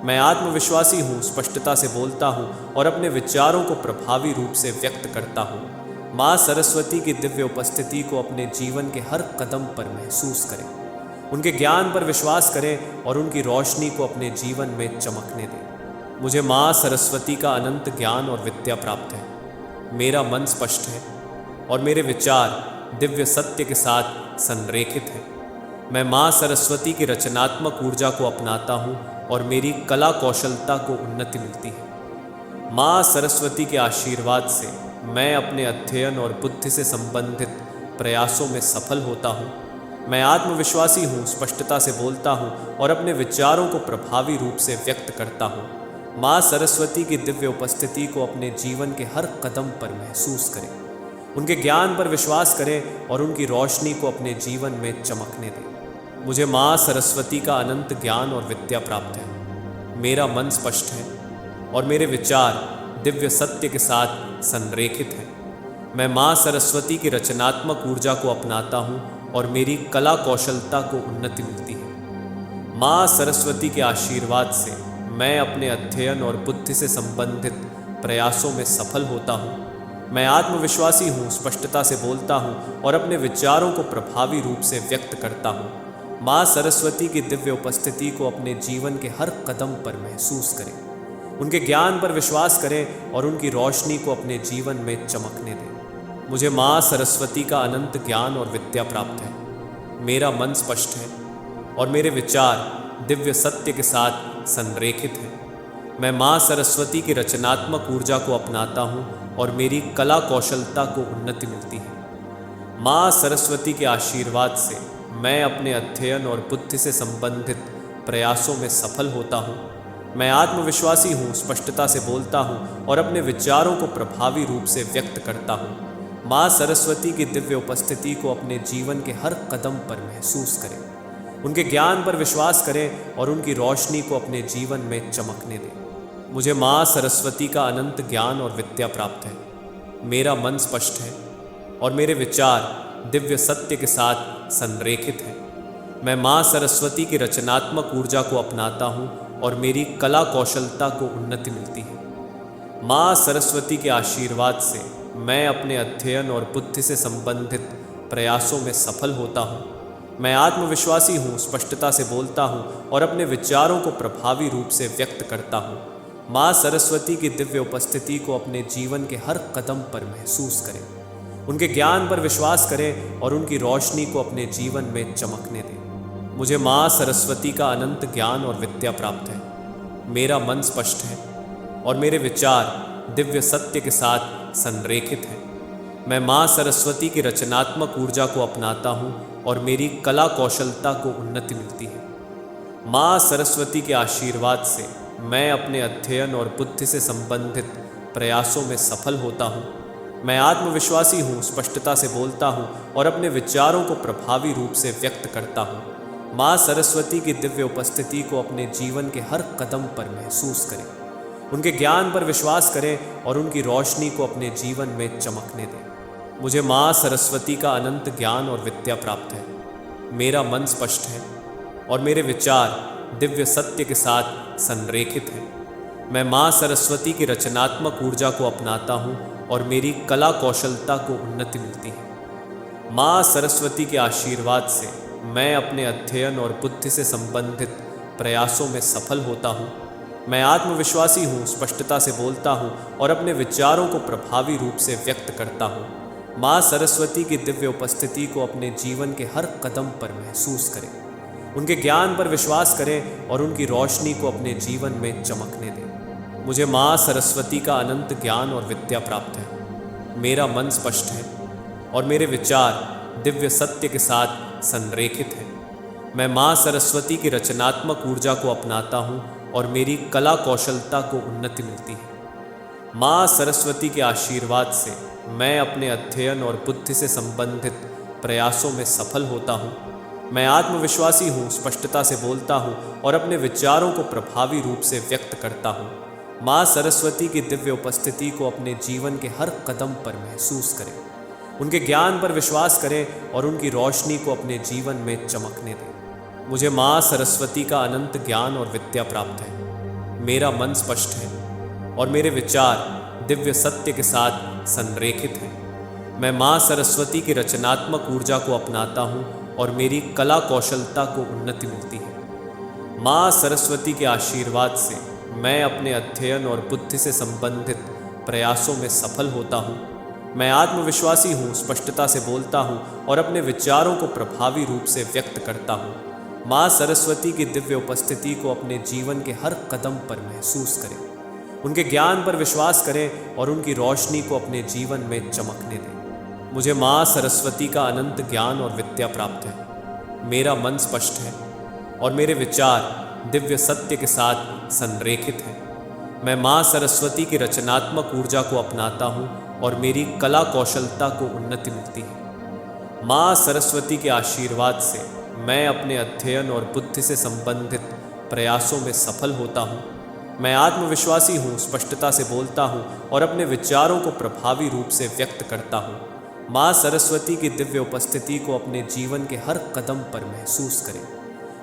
A: मैं आत्मविश्वासी हूँ, स्पष्टता से बोलता हूँ और अपने विचारों को प्रभावी रूप से व्यक्त करता हूँ। माँ सरस्वती की दिव्य उपस्थिति को अपने जीवन के हर कदम पर महसूस करें। उनके ज्ञान पर विश्वास करें और उनकी रोशनी को अपने जीवन में चमकने दें। मुझे माँ सरस्वती का अनंत ज्ञान और विद्या प्राप्त है। मेरा मन स्पष्ट है और मेरे विचार दिव्य सत्य के साथ संरेखित हैं। मैं माँ सरस्वती की रचनात्मक ऊर्जा को अपनाता हूँ और मेरी कला कौशलता को उन्नति मिलती है। माँ सरस्वती के आशीर्वाद से मैं अपने अध्ययन और बुद्धि से संबंधित प्रयासों में सफल होता हूँ। मैं आत्मविश्वासी हूँ, स्पष्टता से बोलता हूँ और अपने विचारों को प्रभावी रूप से व्यक्त करता हूँ। माँ सरस्वती की दिव्य उपस्थिति को अपने जीवन के हर कदम पर महसूस करें। उनके ज्ञान पर विश्वास करें और उनकी रोशनी को अपने जीवन में चमकने दें। मुझे माँ सरस्वती का अनंत ज्ञान और विद्या प्राप्त है। मेरा मन स्पष्ट है और मेरे विचार दिव्य सत्य के साथ संरेखित हैं। मैं माँ सरस्वती की रचनात्मक ऊर्जा को अपनाता हूँ और मेरी कला कौशलता को उन्नति मिलती है। माँ सरस्वती के आशीर्वाद से मैं अपने अध्ययन और बुद्धि से संबंधित प्रयासों में सफल होता हूँ। मैं आत्मविश्वासी हूँ, स्पष्टता से बोलता हूँ और अपने विचारों को प्रभावी रूप से व्यक्त करता हूँ। माँ सरस्वती की दिव्य उपस्थिति को अपने जीवन के हर कदम पर महसूस करें। उनके ज्ञान पर विश्वास करें और उनकी रोशनी को अपने जीवन में चमकने दें। मुझे माँ सरस्वती का अनंत ज्ञान और विद्या प्राप्त है। मेरा मन स्पष्ट है और मेरे विचार दिव्य सत्य के साथ संरेखित हैं। मैं माँ सरस्वती की रचनात्मक ऊर्जा को अपनाता हूँ और मेरी कला कौशलता को उन्नति मिलती है। माँ सरस्वती के आशीर्वाद से मैं अपने अध्ययन और बुद्धि से संबंधित प्रयासों में सफल होता हूँ। मैं आत्मविश्वासी हूँ, स्पष्टता से बोलता हूँ और अपने विचारों को प्रभावी रूप से व्यक्त करता हूँ। माँ सरस्वती की दिव्य उपस्थिति को अपने जीवन के हर कदम पर महसूस करें। उनके ज्ञान पर विश्वास करें और उनकी रोशनी को अपने जीवन में चमकने दें। मुझे माँ सरस्वती का अनंत ज्ञान और विद्या प्राप्त है। मेरा मन स्पष्ट है और मेरे विचार दिव्य सत्य के साथ संरेखित हैं। मैं माँ सरस्वती की रचनात्मक ऊर्जा को अपनाता हूँ और मेरी कला कौशलता को उन्नति मिलती है। माँ सरस्वती के आशीर्वाद से मैं अपने अध्ययन और बुद्धि से संबंधित प्रयासों में सफल होता हूँ। मैं आत्मविश्वासी हूँ, स्पष्टता से बोलता हूँ और अपने विचारों को प्रभावी रूप से व्यक्त करता हूँ। माँ सरस्वती की दिव्य उपस्थिति को अपने जीवन के हर कदम पर महसूस करें। उनके ज्ञान पर विश्वास करें और उनकी रोशनी को अपने जीवन में चमकने दें। मुझे माँ सरस्वती का अनंत ज्ञान और विद्या प्राप्त है। मेरा मन स्पष्ट है और मेरे विचार दिव्य सत्य के साथ संरेखित हैं। मैं माँ सरस्वती की रचनात्मक ऊर्जा को अपनाता हूँ और मेरी कला कौशलता को उन्नति मिलती है। माँ सरस्वती के आशीर्वाद से मैं अपने अध्ययन और बुद्धि से संबंधित प्रयासों में सफल होता हूँ। मैं आत्मविश्वासी हूँ, स्पष्टता से बोलता हूँ और अपने विचारों को प्रभावी रूप से व्यक्त करता हूँ। माँ सरस्वती की दिव्य उपस्थिति को अपने जीवन के हर कदम पर महसूस करें। उनके ज्ञान पर विश्वास करें और उनकी रोशनी को अपने जीवन में चमकने दें। मुझे माँ सरस्वती का अनंत ज्ञान और विद्या प्राप्त है। मेरा मन स्पष्ट है और मेरे विचार दिव्य सत्य के साथ संरेखित हैं। मैं माँ सरस्वती की रचनात्मक ऊर्जा को अपनाता हूँ और मेरी कला कौशलता को उन्नति मिलती है। माँ सरस्वती के आशीर्वाद से मैं अपने अध्ययन और बुद्धि से संबंधित प्रयासों में सफल होता हूँ। मैं आत्मविश्वासी हूँ, स्पष्टता से बोलता हूँ और अपने विचारों को प्रभावी रूप से व्यक्त करता हूँ। माँ सरस्वती की दिव्य उपस्थिति को अपने जीवन के हर कदम पर महसूस करें। उनके ज्ञान पर विश्वास करें और उनकी रोशनी को अपने जीवन में चमकने दें। मुझे माँ सरस्वती का अनंत ज्ञान और विद्या प्राप्त है। मेरा मन स्पष्ट है और मेरे विचार दिव्य सत्य के साथ संरेखित हैं। मैं माँ सरस्वती की रचनात्मक ऊर्जा को अपनाता हूँ और मेरी कला कौशलता को उन्नति मिलती है। माँ सरस्वती के आशीर्वाद से मैं अपने अध्ययन और बुद्धि से संबंधित प्रयासों में सफल होता हूँ। मैं आत्मविश्वासी हूँ, स्पष्टता से बोलता हूँ और अपने विचारों को प्रभावी रूप से व्यक्त करता हूँ। माँ सरस्वती की दिव्य उपस्थिति को अपने जीवन के हर कदम पर महसूस करें। उनके ज्ञान पर विश्वास करें और उनकी रोशनी को अपने जीवन में चमकने दें। मुझे माँ सरस्वती का अनंत ज्ञान और विद्या प्राप्त है। मेरा मन स्पष्ट है और मेरे विचार दिव्य सत्य के साथ संरेखित हैं। मैं माँ सरस्वती की रचनात्मक ऊर्जा को अपनाता हूँ और मेरी कला कौशलता को उन्नति मिलती है। माँ सरस्वती के आशीर्वाद से मैं अपने अध्ययन और बुद्धि से संबंधित प्रयासों में सफल होता हूँ। मैं आत्मविश्वासी हूँ, स्पष्टता से बोलता हूँ और अपने विचारों को प्रभावी रूप से व्यक्त करता हूँ। माँ सरस्वती की दिव्य उपस्थिति को अपने जीवन के हर कदम पर महसूस करें। उनके ज्ञान पर विश्वास करें और उनकी रोशनी को अपने जीवन में चमकने दें। मुझे माँ सरस्वती का अनंत ज्ञान और विद्या प्राप्त है। मेरा मन स्पष्ट है और मेरे विचार दिव्य सत्य के साथ संरेखित हैं। मैं माँ सरस्वती की रचनात्मक ऊर्जा को अपनाता हूँ और मेरी कला कौशलता को उन्नति मिलती है। माँ सरस्वती के आशीर्वाद से मैं अपने अध्ययन और बुद्धि से संबंधित प्रयासों में सफल होता हूँ। मैं आत्मविश्वासी हूँ, स्पष्टता से बोलता हूँ और अपने विचारों को प्रभावी रूप से व्यक्त करता हूँ। माँ सरस्वती की दिव्य उपस्थिति को अपने जीवन के हर कदम पर महसूस करें।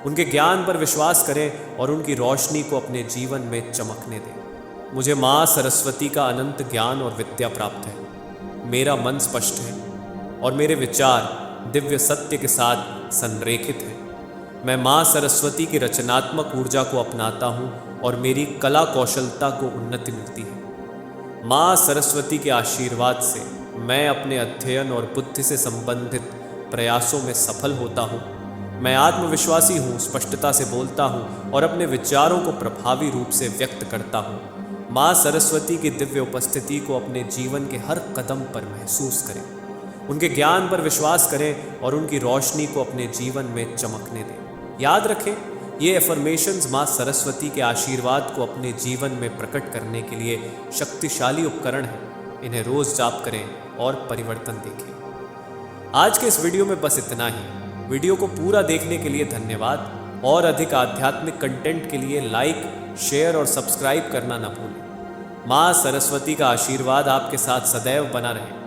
A: उनके ज्ञान पर विश्वास करें और उनकी रोशनी को अपने जीवन में चमकने दें। मुझे माँ सरस्वती का अनंत ज्ञान और विद्या प्राप्त है। मेरा मन स्पष्ट है और मेरे विचार दिव्य सत्य के साथ संरेखित हैं। मैं माँ सरस्वती की रचनात्मक ऊर्जा को अपनाता हूँ और मेरी कला कौशलता को उन्नति मिलती है। माँ सरस्वती के आशीर्वाद से मैं अपने अध्ययन और बुद्धि से संबंधित प्रयासों में सफल होता हूँ। मैं आत्मविश्वासी हूँ, स्पष्टता से बोलता हूँ और अपने विचारों को प्रभावी रूप से व्यक्त करता हूँ। माँ सरस्वती की दिव्य उपस्थिति को अपने जीवन के हर कदम पर महसूस करें। उनके ज्ञान पर विश्वास करें और उनकी रोशनी को अपने जीवन में चमकने दें। याद रखें, ये एफर्मेशंस माँ सरस्वती के आशीर्वाद को अपने जीवन में प्रकट करने के लिए शक्तिशाली उपकरण हैं। इन्हें रोज जाप करें और परिवर्तन देखें। आज के इस वीडियो में बस इतना ही। वीडियो को पूरा देखने के लिए धन्यवाद और अधिक आध्यात्मिक कंटेंट के लिए लाइक, शेयर और सब्सक्राइब करना न भूलें। माँ सरस्वती का आशीर्वाद आपके साथ सदैव बना रहे।